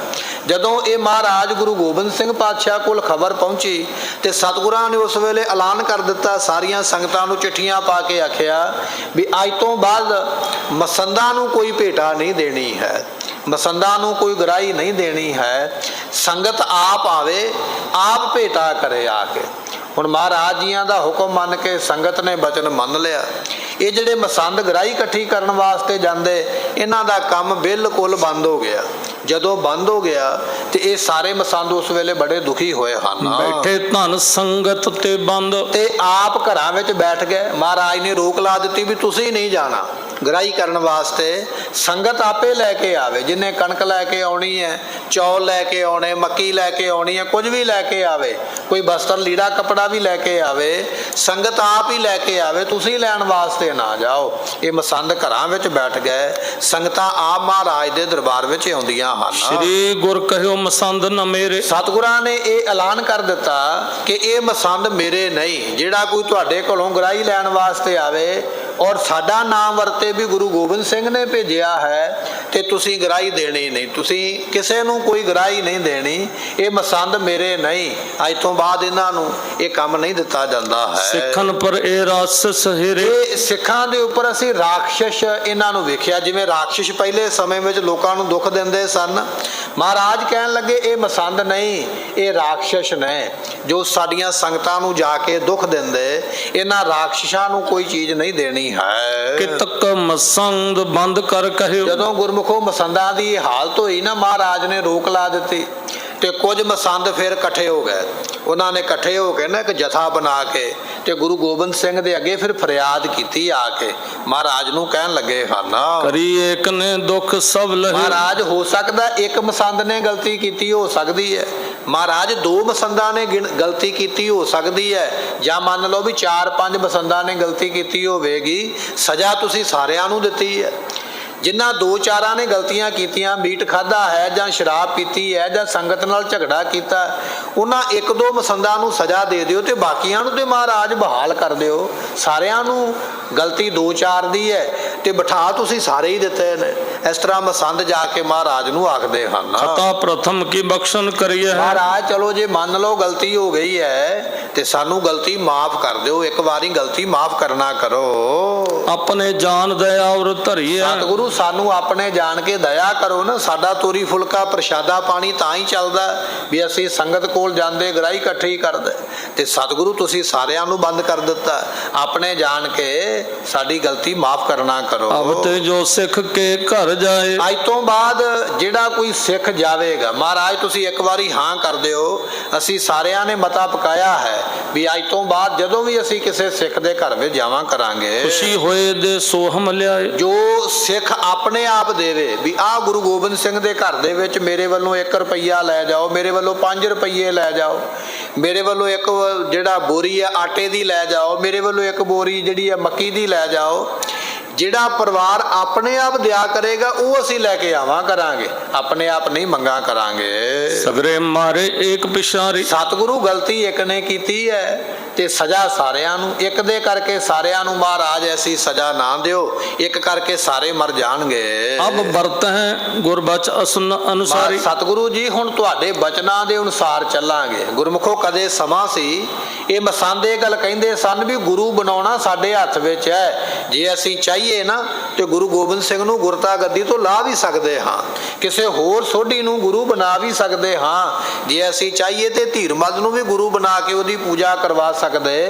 ਜਦੋਂ ਇਹ ਮਹਾਰਾਜ ਗੁਰੂ ਗੋਬਿੰਦ ਸਿੰਘ ਪਾਤਸ਼ਾਹ ਕੋਲ ਖਬਰ ਪਹੁੰਚੀ ਤੇ ਸਤਿਗੁਰਾਂ ਨੇ ਉਸ ਵੇਲੇ ਐਲਾਨ ਕਰ ਦਿੱਤਾ, ਸਾਰੀਆਂ ਸੰਗਤਾਂ ਨੂੰ ਚਿੱਠੀਆਂ ਪਾ ਕੇ ਆਖਿਆ ਵੀ ਅੱਜ ਤੋਂ ਬਾਅਦ ਮਸੰਦਾਂ ਨੂੰ ਕੋਈ ਭੇਟਾ ਨਹੀਂ ਦੇਣੀ ਹੈ, ਮਸੰਦਾਂ ਨੂੰ ਕੋਈ ਗਰਾਈ ਨਹੀਂ ਦੇਣੀ ਹੈ। ਸੰਗਤ ਆਪ ਆਵੇ, ਆਪ ਭੇਟਾ ਕਰੇ ਆ ਕੇ। ਹੁਣ ਮਹਾਰਾਜ ਜੀਆਂ ਦਾ ਹੁਕਮ ਮੰਨ ਕੇ ਸੰਗਤ ਨੇ ਬਚਨ ਮੰਨ ਲਿਆ। ਇਹ ਜਿਹੜੇ ਮਸੰਦ ਗਰਾਈ ਇਕੱਠੀ ਕਰਨ ਵਾਸਤੇ ਜਾਂਦੇ ਇਹਨਾਂ ਦਾ ਕੰਮ ਬਿਲਕੁਲ ਬੰਦ ਹੋ ਗਿਆ। ਜਦੋਂ ਬੰਦ ਹੋ ਗਿਆ ਤੇ ਇਹ ਸਾਰੇ ਮਸੰਦ ਉਸ ਵੇਲੇ ਬੜੇ ਦੁਖੀ ਹੋਏ ਹਨ। ਬੈਠੇ ਧਨ ਸੰਗਤ ਤੇ ਬੰਦ। ਤੇ ਆਪ ਘਰਾਂ ਵਿੱਚ ਬੈਠ ਗਏ। ਮਹਾਰਾਜ ਨੇ ਰੋਕ ਲਾ ਦਿੱਤੀ ਵੀ ਤੁਸੀਂ ਨਹੀਂ ਜਾਣਾ ਗਰਾਈ ਕਰਨ ਵਾਸਤੇ, ਸੰਗਤ ਆਪੇ ਲੈ ਕੇ ਆਵੇ। ਜਿੰਨੇ ਕਣਕ ਲੈ ਕੇ ਆਉਣੀ ਹੈ, ਚੌਲ ਲੈ ਕੇ ਆਉਣੇ, ਮੱਕੀ ਲੈ ਕੇ ਆਉਣੀ ਹੈ, ਕੁਝ ਵੀ ਲੈ ਕੇ ਆਵੇ, ਕੋਈ ਬਸਤਰ ਲੀੜਾ ਕੱਪੜਾ ਵੀ ਲੈ ਕੇ ਆਵੇ, ਸੰਗਤ ਆਪ ਹੀ ਲੈ ਕੇ ਆਵੇ, ਤੁਸੀਂ ਲੈਣ ਵਾਸਤੇ ਨਾ ਜਾਓ। ਇਹ ਮਸੰਦ ਘਰਾਂ ਵਿੱਚ ਬੈਠ ਗਏ। ਸੰਗਤਾਂ ਆਪ ਮਹਾਰਾਜ ਦੇ ਦਰਬਾਰ ਵਿੱਚ ਆਉਂਦੀਆਂ ਹਨ। ਸ੍ਰੀ ਗੁਰ ਕਹਿਓ ਮਸੰਦ ਨ ਮੇਰੇ। ਸਤਿਗੁਰਾਂ ਨੇ ਇਹ ਐਲਾਨ ਕਰ ਦਿੱਤਾ ਕਿ ਇਹ ਮਸੰਦ ਮੇਰੇ ਨਹੀਂ। ਜਿਹੜਾ ਕੋਈ ਤੁਹਾਡੇ ਕੋਲੋਂ ਗਰਾਈ ਲੈਣ ਵਾਸਤੇ ਆਵੇ ਔਰ ਸਾਡਾ ਨਾਮ ਵਰਤੇ ਵੀ ਗੁਰੂ ਗੋਬਿੰਦ ਸਿੰਘ ਨੇ ਭੇਜਿਆ ਹੈ ਤੇ ਤੁਸੀਂ ਗਰਾਹੀ ਦੇਣੀ ਨਹੀਂ, ਤੁਸੀਂ ਕਿਸੇ ਨੂੰ ਕੋਈ ਗਰਾਹੀ ਨਹੀਂ ਦੇਣੀ, ਇਹ ਮਸੰਦ ਮੇਰੇ ਨਹੀਂ, ਅੱਜ ਤੋਂ ਬਾਅਦ ਇਹਨਾਂ ਨੂੰ ਇਹ ਕੰਮ ਨਹੀਂ ਦਿੱਤਾ ਜਾਂਦਾ ਹੈ। ਸਿੱਖਣ ਪਰ ਇਹ ਰਾਖਸ਼ ਹਿਰੇ, ਇਹ ਸਿੱਖਾਂ ਦੇ ਉੱਪਰ ਅਸੀਂ ਰਾਖਸ਼ ਇਹਨਾਂ ਨੂੰ ਵੇਖਿਆ, ਜਿਵੇਂ ਰਾਖਸ਼ ਪਹਿਲੇ ਸਮੇਂ ਵਿੱਚ ਲੋਕਾਂ ਨੂੰ ਦੁੱਖ ਦਿੰਦੇ ਸਨ। ਮਹਾਰਾਜ ਕਹਿਣ ਲੱਗੇ ਇਹ ਮਸੰਦ ਨਹੀਂ, ਇਹ ਰਾਖਸ਼ ਨੇ ਜੋ ਸਾਡੀਆਂ ਸੰਗਤਾਂ ਨੂੰ ਜਾ ਕੇ ਦੁੱਖ ਦਿੰਦੇ, ਇਹਨਾਂ ਰਾਖਸ਼ਾਂ ਨੂੰ ਕੋਈ ਚੀਜ਼ ਨਹੀਂ ਦੇਣੀ ਹੈ। ਕਿਤਕ ਮਸੰਦ ਬੰਦ ਕਰ ਕਹਿਓ। ਜਦੋਂ ਗੁਰਮੁਖੋ ਮਸੰਦਾਂ ਦੀ ਹਾਲਤ ਹੋਈ ਨਾ, ਮਹਾਰਾਜ ਨੇ ਰੋਕ ਲਾ ਦਿੱਤੀ ਤੇ ਕੁਝ ਮਸੰਦ ਫਿਰ ਇਕੱਠੇ ਹੋ ਗਏ। ਉਹਨਾਂ ਨੇ ਇਕੱਠੇ ਹੋ ਕੇ ਨਾ ਇੱਕ ਜਥਾ ਬਣਾ ਕੇ ਤੇ ਗੁਰੂ ਗੋਬਿੰਦ ਸਿੰਘ ਦੇ ਅੱਗੇ ਫਿਰ ਫਰਿਆਦ ਕੀਤੀ ਆ ਕੇ, ਮਹਾਰਾਜ ਨੂੰ ਕਹਿਣ ਲੱਗੇ ਹਨ ਕਰੀ ਏਕ ਨੇ ਦੁੱਖ ਸਭ ਲਹੇ। ਮਹਾਰਾਜ ਹੋ ਸਕਦਾ ਇੱਕ ਮਸੰਦ ਨੇ ਗਲਤੀ ਕੀਤੀ ਹੋ ਸਕਦੀ ਹੈ, ਮਹਾਰਾਜ ਦੋ ਮਸੰਦਾਂ ਨੇ ਗਲਤੀ ਕੀਤੀ ਹੋ ਸਕਦੀ ਹੈ, ਜਾਂ ਮੰਨ ਲਓ ਵੀ 4-5 ਮਸੰਦਾਂ ਨੇ ਗਲਤੀ ਕੀਤੀ ਹੋਵੇਗੀ, ਸਜ਼ਾ ਤੁਸੀਂ ਸਾਰਿਆਂ ਨੂੰ ਦਿੱਤੀ ਹੈ। ਜਿਨ੍ਹਾਂ 2-4 ਨੇ ਗਲਤੀਆਂ ਕੀਤੀਆਂ, ਮੀਟ ਖਾਧਾ ਹੈ ਜਾਂ ਸ਼ਰਾਬ ਪੀਤੀ ਹੈ ਜਾਂ ਸੰਗਤ ਨਾਲ ਝਗੜਾ ਕੀਤਾ, ਉਹਨਾਂ 1-2 ਮਸੰਦਾਂ ਨੂੰ ਸਜ਼ਾ ਦੇ ਦਿਓ ਤੇ ਬਾਕੀਆਂ ਨੂੰ ਤੇ ਮਹਾਰਾਜ ਬਹਾਲ ਕਰ ਦਿਓ। ਸਾਰਿਆਂ ਨੂੰ ਗਲਤੀ 2-4 ਦੀ ਹੈ ਤੇ ਬਿਠਾ ਤੁਸੀਂ ਸਾਰੇ ਹੀ ਦਿੱਤੇ ਨੇ। ਇਸ ਤਰ੍ਹਾਂ ਮਸੰਦ ਜਾ ਕੇ ਮਹਾਰਾਜ ਨੂੰ ਆਖਦੇ ਹਨ ਖਤਾ ਪ੍ਰਥਮ ਕੀ ਬਖਸ਼ਣ ਕਰੀਏ। ਮਹਾਰਾਜ ਚਲੋ ਜੇ ਮੰਨ ਲਓ ਗਲਤੀ ਹੋ ਗਈ ਹੈ ਤੇ ਸਾਨੂੰ ਗਲਤੀ ਮਾਫ ਕਰ ਦਿਓ, ਇੱਕ ਵਾਰੀ ਗਲਤੀ ਮਾਫ ਕਰਨਾ ਕਰੋ। ਆਪਣੇ ਜਾਨ ਦਇਆ ਔਰ ਧਰੀਏ। ਸਤਿਗੁਰੂ ਸਾਨੂੰ ਆਪਣੇ ਜਾਣ ਕੇ ਦਇਆ ਕਰੋ ਨਾ, ਸਾਡਾ ਤੋਰੀ ਫੁਲਕਾ ਪ੍ਰਸ਼ਾਦਾ ਪਾਣੀ ਤਾਂ ਹੀ ਚੱਲਦਾ ਵੀ ਅਸੀਂ ਸੰਗਤ ਕੋਲ ਜਾਂਦੇ ਗਰਾਹੀ ਇਕੱਠੀ ਕਰਦੇ, ਤੇ ਸਤਿਗੁਰੂ ਤੁਸੀਂ ਸਾਰਿਆਂ ਨੂੰ ਬੰਦ ਕਰ ਦਿੱਤਾ, ਆਪਣੇ ਜਾਣ ਕੇ ਸਾਡੀ ਗਲਤੀ ਮਾਫ ਕਰਨਾ ਕਰੋ। ਅਬ ਤੇ ਜੋ ਸਿੱਖ ਕੇ ਘਰ ਜਾਏ। ਅੱਜ ਤੋਂ ਬਾਅਦ ਜਿਹੜਾ ਕੋਈ ਸਿੱਖ ਜਾਵੇਗਾ, ਮਹਾਰਾਜ ਤੁਸੀਂ ਇੱਕ ਵਾਰੀ ਹਾਂ ਕਰ ਦਿਓ, ਅਸੀਂ ਸਾਰਿਆਂ ਨੇ ਮਤਾ ਪਕਾਇਆ ਹੈ ਵੀ ਅੱਜ ਤੋਂ ਬਾਅਦ ਜਦੋਂ ਵੀ ਅਸੀਂ ਕਿਸੇ ਸਿੱਖ ਦੇ ਘਰ ਵਿੱਚ ਜਾਵਾਂ ਕਰਾਂਗੇ, ਖੁਸ਼ੀ ਹੋਏ ਦੇ ਸੋਹਮ ਲਿਆਏ। ਜੋ ਸਿੱਖ ਆਪਣੇ ਆਪ ਦੇਵੇ ਵੀ ਆਹ ਗੁਰੂ ਗੋਬਿੰਦ ਸਿੰਘ ਦੇ ਘਰ ਦੇ ਵਿੱਚ ਮੇਰੇ ਵੱਲੋਂ 1 ਰੁਪਈਆ ਲੈ ਜਾਓ, ਮੇਰੇ ਵੱਲੋਂ 5 ਰੁਪਈਏ ਲੈ ਜਾਓ, ਮੇਰੇ ਵੱਲੋਂ ਇੱਕ ਜਿਹੜਾ ਬੋਰੀ ਹੈ ਆਟੇ ਦੀ ਲੈ ਜਾਓ, ਮੇਰੇ ਵੱਲੋਂ ਇੱਕ ਬੋਰੀ ਜਿਹੜੀ ਹੈ ਮੱਕੀ ਦੀ ਲੈ ਜਾਓ। ਜਿਹੜਾ ਪਰਿਵਾਰ ਆਪਣੇ ਆਪ ਦਿਆ ਕਰੇਗਾ ਉਹ ਅਸੀਂ ਲੈ ਕੇ ਆਵਾਂ ਕਰਾਂਗੇ, ਆਪਣੇ ਆਪ ਨਹੀਂ ਮੰਗਾ ਕਰਾਂਗੇ। ਸਗਰੇ ਮਾਰੇ ਏਕ ਪਿਸ਼ਾਰੀ। ਸਤਿਗੁਰੂ ਗਲਤੀ ਇੱਕ ਨੇ ਕੀਤੀ ਹੈ ਤੇ ਸਜ਼ਾ ਸਾਰਿਆਂ ਨੂੰ, ਇੱਕ ਦੇ ਕਰਕੇ ਸਾਰਿਆਂ ਨੂੰ ਮਹਾਰਾਜ ਐਸੀ ਸਜ਼ਾ ਨਾ ਦਿਓ, ਇੱਕ ਕਰਕੇ ਸਾਰੇ ਮਰ ਜਾਣਗੇ। ਅਬ ਵਰਤ ਹੈ ਗੁਰਬਚ ਅਨੁਸਾਰੀ। ਸਤਿਗੁਰੂ ਜੀ ਹੁਣ ਤੁਹਾਡੇ ਬਚਨਾਂ ਦੇ ਅਨੁਸਾਰ ਚੱਲਾਂਗੇ। ਗੁਰਮੁਖੋ ਕਦੇ ਸਮਾਂ ਸੀ ਇਹ ਮਸੰਦ ਇਹ ਗੱਲ ਕਹਿੰਦੇ ਸਨ ਵੀ ਗੁਰੂ ਬਣਾਉਣਾ ਸਾਡੇ ਹੱਥ ਵਿੱਚ ਹੈ, ਜੇ ਅਸੀਂ ਚਾਹੀਏ ਨਾ ਤੇ ਗੁਰੂ ਗੋਬਿੰਦ ਸਿੰਘ ਨੂੰ ਗੁਰਤਾ ਗੱਦੀ ਤੋਂ ਲਾ ਵੀ ਸਕਦੇ ਹਾਂ, ਕਿਸੇ ਹੋਰ ਸੋਢੀ ਨੂੰ ਗੁਰੂ ਬਣਾ ਵੀ ਸਕਦੇ ਹਾਂ, ਜੇ ਅਸੀਂ ਚਾਹੀਏ ਤੇ ਧੀਰਮੱਲ ਨੂੰ ਵੀ ਗੁਰੂ ਬਣਾ ਕੇ ਉਹਦੀ ਪੂਜਾ ਕਰਵਾ ਸਕਦੇ।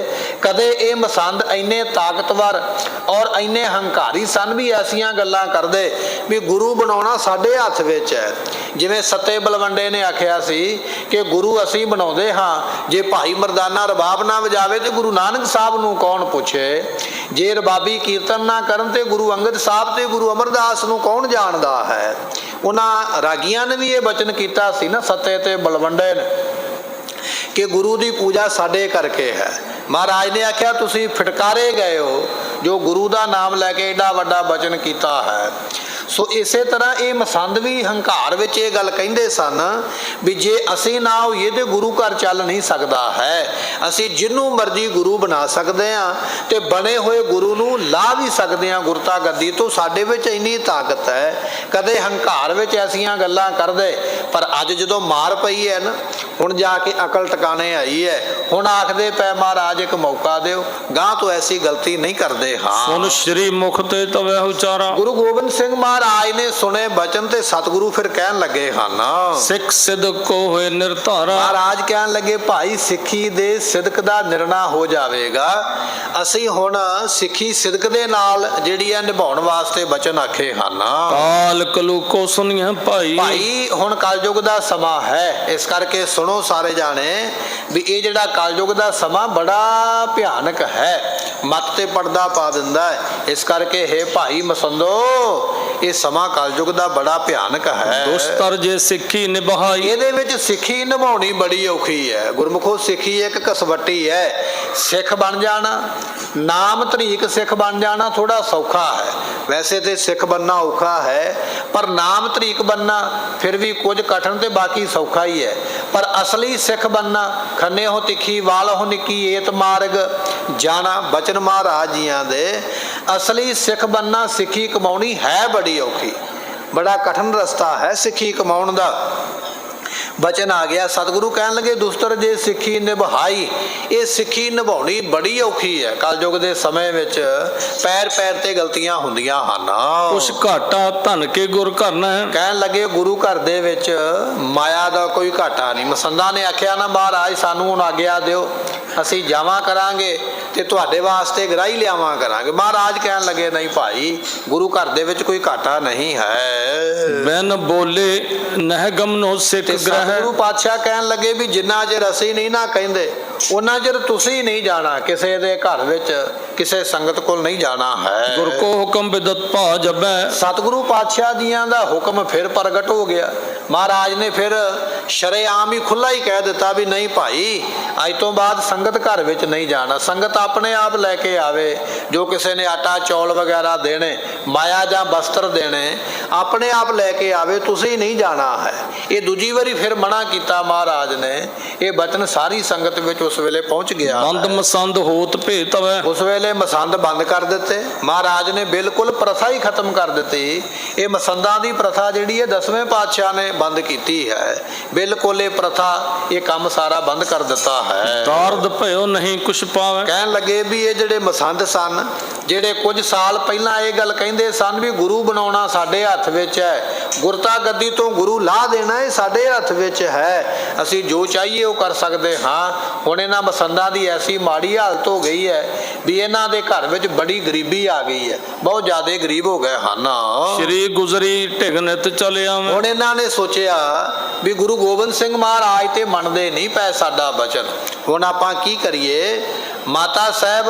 ਕਦੇ ਇਹ ਮਸੰਦ ਇੰਨੇ ਤਾਕਤਵਰ ਔਰ ਇੰਨੇ ਹੰਕਾਰੀ ਸਨ ਵੀ ਐਸੀਆਂ ਗੱਲਾਂ ਕਰਦੇ ਵੀ ਗੁਰੂ ਬਣਾਉਣਾ ਸਾਡੇ ਹੱਥ ਵਿੱਚ ਹੈ। ਜਿਵੇਂ ਸੱਤੇ ਬਲਵੰਡੇ ਨੇ ਆਖਿਆ ਸੀ ਕਿ ਗੁਰੂ ਅਸੀਂ ਬਣਾਉਂਦੇ ਹਾਂ, ਜੇ ਭਾਈ ਮਰਦਾਨਾ ਰਬਾਬ ਨਾ ਵਜਾਵੇ ਤੇ ਗੁਰੂ ਨਾਨਕ ਸਾਹਿਬ ਨੂੰ ਕੌਣ ਪੁੱਛੇ, ਜੇ ਰਬਾਬੀ ਕੀਰਤਨ ਨਾ ਕਰਨ ਤੇ ਗੁਰੂ ਅੰਗਦ ਸਾਹਿਬ ਤੇ ਗੁਰੂ ਅਮਰਦਾਸ ਨੂੰ ਕੌਣ ਜਾਣਦਾ ਹੈ। ਉਹਨਾਂ ਰਾਗੀਆਂ ਨੇ ਵੀ ਇਹ ਬਚਨ ਕੀਤਾ ਸੀ ਨਾ ਸੱਤੇ ਤੇ ਬਲਵੰਡੇ ਨੇ ਕਿ ਗੁਰੂ ਦੀ ਪੂਜਾ ਸਾਡੇ ਕਰਕੇ ਹੈ। ਮਹਾਰਾਜ ਨੇ ਆਖਿਆ ਤੁਸੀਂ ਫਿਟਕਾਰੇ ਗਏ ਹੋ ਜੋ ਗੁਰੂ ਦਾ ਨਾਮ ਲੈ ਕੇ ਏਡਾ ਵੱਡਾ ਬਚਨ ਕੀਤਾ ਹੈ। ਸੋ ਇਸੇ ਤਰ੍ਹਾਂ ਇਹ ਮਸੰਦ ਵੀ ਹੰਕਾਰ ਵਿੱਚ ਇਹ ਗੱਲ ਕਹਿੰਦੇ ਸਨ ਵੀ ਜੇ ਅਸੀਂ ਨਾ ਹੋਈਏ ਤੇ ਗੁਰੂ ਘਰ ਚੱਲ ਨਹੀਂ ਸਕਦਾ ਹੈ। ਅਸੀਂ ਜਿਹਨੂੰ ਮਰਜ਼ੀ ਗੁਰੂ ਬਣਾ ਸਕਦੇ ਹਾਂ ਤੇ ਬਣੇ ਹੋਏ ਗੁਰੂ ਨੂੰ ਲਾ ਵੀ ਸਕਦੇ ਹਾਂ ਗੁਰਤਾ ਗੱਦੀ ਤੋਂ, ਸਾਡੇ ਵਿੱਚ ਇੰਨੀ ਤਾਕਤ ਹੈ। ਕਦੇ ਹੰਕਾਰ ਵਿੱਚ ਐਸੀਆਂ ਗੱਲਾਂ ਕਰਦੇ, ਪਰ ਅੱਜ ਜਦੋਂ ਮਾਰ ਪਈ ਹੈ ਨਾ, ਹੁਣ ਜਾ ਕੇ ਅਕਲ ਟਿਕਾਣੇ ਆਈ ਹੈ। ਹੁਣ ਆਖਦੇ ਪਏ ਮਹਾਰਾਜ ਇੱਕ ਮੌਕਾ ਦਿਓ, ਗਾਂ ਤੋਂ ਐਸੀ ਗਲਤੀ ਨਹੀਂ ਕਰਦੇ ਹਾਂ। ਸੁਨ ਸ਼੍ਰੀ ਮੁਖ ਤੇ ਤਵੇ ਉਚਾਰਾ। ਗੁਰੂ ਗੋਬਿੰਦ ਸਿੰਘ ਮਹਾਰਾਜ ਨੇ ਸੁਣੇ ਬਚਨ ਤੇ ਸਤਿਗੁਰੂ ਫਿਰ ਕਹਿਣ ਲੱਗੇ ਹਨ ਸਿੱਖ ਸਿਦਕ ਕੋ ਹੋਏ ਨਿਰਧਾਰਾ। ਮਹਾਰਾਜ ਕਹਿਣ ਲੱਗੇ ਭਾਈ ਸਿੱਖੀ ਦੇ ਸਿਦਕ ਦਾ ਨਿਰਣਾ ਹੋ ਜਾਵੇਗਾ। ਅਸੀਂ ਹੁਣ ਸਿੱਖੀ ਸਿਦਕ ਦੇ ਨਾਲ ਜਿਹੜੀ ਹੈ ਨਿਭਾਉਣ ਵਾਸਤੇ ਬਚਨ ਆਖੇ ਹਨ। ਕਾਲ ਕਲੂ ਕੋ ਸੁਣੀਏ ਭਾਈ। ਭਾਈ ਹੁਣ ਕਲਯੁਗ ਦਾ ਸਮਾਂ ਹੈ, ਇਸ ਕਰਕੇ ਸੁਣੋ ਸਾਰੇ ਜਾਣੇ ਵੀ ਇਹ ਜਿਹੜਾ ਕਲਯੁਗ ਦਾ ਸਮਾਂ ਬੜਾ ਭਿਆਨਕ ਹੈ, ਮੱਤ ਤੇ ਪਰਦਾ ਪਾ ਦਿੰਦਾ ਹੈ। ਇਸ ਕਰਕੇ ਹੈ ਭਾਈ ਮਸੰਦੋ ਇਹ ਸਮਾਂ ਕਲਯੁਗ ਦਾ ਬੜਾ ਭਿਆਨਕ ਹੈ। ਦੁਸਤਰ ਜੇ ਸਿੱਖੀ ਨਿਭਾਈ। ਇਹਦੇ ਵਿੱਚ ਸਿੱਖੀ ਨਿਭਾਉਣੀ ਬੜੀ ਔਖੀ ਹੈ। ਗੁਰਮੁਖੋ ਸਿੱਖੀ ਇੱਕ ਕਸਵੱਟੀ ਹੈ। ਸਿੱਖ ਬਣ ਜਾਣਾ, ਨਾਮ ਧਰੀਕ ਸਿੱਖ ਬਣ ਜਾਣਾ ਥੋੜਾ ਸੌਖਾ ਹੈ। ਵੈਸੇ ਤੇ ਸਿੱਖ ਬਣਨਾ ਔਖਾ ਹੈ, ਪਰ ਨਾਮ ਧਰੀਕ ਬਣਨਾ ਫਿਰ ਵੀ ਕੁਝ ਕਠਿਨ ਤੇ ਬਾਕੀ ਸੌਖਾ ਹੀ ਹੈ। ਪਰ ਅਸਲੀ ਸਿੱਖ ਬਣਨਾ ਖੰਨੇ ਹੋ ਤਿੱਖੀ ਵਾਲ ਹੋ ਨਿੱਕੀ ਏਤ ਮਾਰਗ ਜਾਣਾ। ਬਚਨ ਮਹਾਰਾਜ ਜੀਆਂ ਦੇ ਅਸਲੀ ਸਿੱਖ ਬੰਨਾ, ਸਿੱਖੀ ਕਮਾਉਣੀ ਹੈ ਬੜੀ ਔਖੀ, ਬੜਾ ਕਠਿਨ ਰਸਤਾ ਹੈ ਸਿੱਖੀ ਕਮਾਉਣ ਦਾ। ਬਚਨ ਆ ਗਿਆ, ਸਤਿਗੁਰੂ ਕਹਿਣ ਲੱਗੇ ਦੁਸਤਰ ਜੇ ਸਿੱਖੀ ਨਿਭਾਈ, ਇਹ ਸਿੱਖੀ ਨਿਭਾਉਣੀ ਬੜੀ ਔਖੀ ਹੈ। ਕਲਯੁਗ ਦੇ ਸਮੇਂ ਵਿੱਚ ਪੈਰ ਪੈਰ ਤੇ ਗਲਤੀਆਂ ਹੁੰਦੀਆਂ ਹਨ। ਉਸ ਘਾਟਾ ਧਨ ਕੇ ਗੁਰ ਕਰਨਾ ਹੈ। ਕਹਿਣ ਲੱਗੇ ਗੁਰੂ ਘਰ ਦੇ ਵਿੱਚ ਮਾਇਆ ਦਾ ਕੋਈ ਘਾਟਾ ਨਹੀਂ। ਮਸੰਦਾਂ ਨੇ ਆਖਿਆ ਨਾ ਮਹਾਰਾਜ ਸਾਨੂੰ ਹੁਣ ਆਗਿਆ ਦਿਓ, ਅਸੀਂ ਜਾਵਾਂ ਕਰਾਂਗੇ ਤੇ ਤੁਹਾਡੇ ਵਾਸਤੇ ਗ੍ਰਾਹੀ ਲਿਆਵਾਂ ਕਰਾਂਗੇ। ਮਹਾਰਾਜ ਕਹਿਣ ਲੱਗੇ ਨਹੀਂ ਭਾਈ, ਗੁਰੂ ਘਰ ਦੇ ਵਿੱਚ ਕੋਈ ਘਾਟਾ ਨਹੀਂ ਹੈ। ਬਿਨ ਬੋਲੇ ਨਹਿ ਗਮਨੋ ਸਿੱਖ ਗ੍ਰਹਿ। ਗੁਰੂ ਪਾਤਸ਼ਾਹ ਕਹਿਣ ਲੱਗੇ ਵੀ ਜਿੰਨਾ ਚਿਰ ਅਸੀਂ ਨਹੀਂ ਨਾ ਕਹਿੰਦੇ ਉਹਨਾਂ ਚਿਰ ਤੁਸੀਂ ਨਹੀਂ ਜਾਣਾ, ਕਿਸੇ ਦੇ ਘਰ ਵਿੱਚ ਕਿਸੇ ਸੰਗਤ ਕੋਲ ਨਹੀਂ ਜਾਣਾ ਹੈ। ਗੁਰ ਕੋ ਹੁਕਮ ਬਿਦਤ ਭਾ ਜਬੈ। ਸਤਿਗੁਰੂ ਪਾਤਸ਼ਾਹ ਜੀਆਂ ਦਾ ਹੁਕਮ ਫਿਰ ਪ੍ਰਗਟ ਹੋ ਗਿਆ। ਮਹਾਰਾਜ ਨੇ ਫਿਰ ਸ਼ਰੇਆਮ ਹੀ ਖੁੱਲਾ ਹੀ ਕਹਿ ਦਿੱਤਾ ਵੀ ਨਹੀਂ ਭਾਈ, ਅੱਜ ਤੋਂ ਬਾਅਦ ਸੰਗਤ ਘਰ ਵਿੱਚ ਨਹੀਂ ਜਾਣਾ, ਸੰਗਤ ਆਪਣੇ ਆਪ ਲੈ ਕੇ ਆਵੇ। ਜੋ ਕਿਸੇ ਨੇ ਆਟਾ ਚੌਲ ਵਗੈਰਾ ਦੇਣੇ, ਮਾਇਆ ਜਾਂ ਬਸਤਰ ਦੇਣੇ, ਆਪਣੇ ਆਪ ਲੈ ਕੇ ਆਵੇ, ਤੁਸੀਂ ਨਹੀਂ ਜਾਣਾ ਹੈ। ਇਹ ਦੂਜੀ ਵਾਰੀ ਫਿਰ ਮਨਾ ਕੀਤਾ ਮਹਾਰਾਜ ਨੇ। ਇਹ ਬਚਨ ਸਾਰੀ ਸੰਗਤ ਵਿੱਚ ਉਸ ਵੇਲੇ ਪਹੁੰਚ ਗਿਆ। ਬੰਦ ਮਸੰਦ ਹੋਤ ਭੇਤ ਤਵੈ। ਉਸ ਵੇਲੇ ਮਸੰਦ ਬੰਦ ਕਰ ਦਿੱਤੇ ਮਹਾਰਾਜ ਨੇ, ਬਿਲਕੁਲ ਪ੍ਰਥਾ ਹੀ ਖਤਮ ਕਰ ਦਿੱਤੀ। ਇਹ ਮਸੰਦਾਂ ਦੀ ਪ੍ਰਥਾ ਜਿਹੜੀ ਹੈ 10ਵੇਂ ਪਾਤਸ਼ਾਹ ਨੇ ਬੰਦ ਕੀਤੀ ਹੈ। ਬਿਲਕੁਲ ਇਹ ਪ੍ਰਥਾ, ਇਹ ਕੰਮ ਸਾਰਾ ਬੰਦ ਕਰ ਦਿੱਤਾ ਹੈ। ਤਾਰਦ ਭਇਓ ਨਹੀਂ ਕੁਛ ਪਾਵੈ। ਕਹਿਣ ਲੱਗੇ ਵੀ ਇਹ ਜਿਹੜੇ ਮਸੰਦ ਸਨ, ਜਿਹੜੇ ਕੁਝ ਸਾਲ ਪਹਿਲਾਂ ਇਹ ਗੱਲ ਕਹਿੰਦੇ ਸਨ ਵੀ ਗੁਰੂ ਬਣਾਉਣਾ ਸਾਡੇ ਹੱਥ ਵਿੱਚ ਹੈ, ਗੁਰਤਾ ਗੱਦੀ ਤੋਂ ਗੁਰੂ ਲਾਹ ਦੇਣਾ ਇਹ ਸਾਡੇ ਹੱਥ ਵਿੱਚ ਹੈ, ਅਸੀਂ ਜੋ ਚਾਹੀਏ ਉਹ ਕਰ ਸਕਦੇ ਹਾਂ। ਹੁਣ ਇਹਨਾਂ ਮਸੰਦਾਂ ਦੀ ਐਸੀ ਮਾੜੀ ਹਾਲਤ ਹੋ ਗਈ ਹੈ ਵੀ ਇਹਨਾਂ ਦੇ ਘਰ ਵਿੱਚ ਬੜੀ ਗਰੀਬੀ ਆ ਗਈ ਹੈ, ਬਹੁਤ ਜ਼ਿਆਦਾ ਗਰੀਬ ਹੋ ਗਏ ਹਨ। ਸ਼੍ਰੀ ਗੁਜ਼ਰੀ ਢਿਗ ਨਿਤ ਚਲਿਆ। ਹੁਣ ਇਹਨਾਂ ਨੇ ਸੋਚਿਆ ਵੀ ਗੁਰੂ ਗੋਬਿੰਦ ਸਿੰਘ ਮਹਾਰਾਜ ਤੇ ਮੰਨਦੇ ਨਹੀਂ ਪਏ ਸਾਡਾ ਬਚਨ, ਹੁਣ ਆਪਾਂ ਕੀ ਕਰੀਏ? ਮਾਤਾ ਸਾਹਿਬ,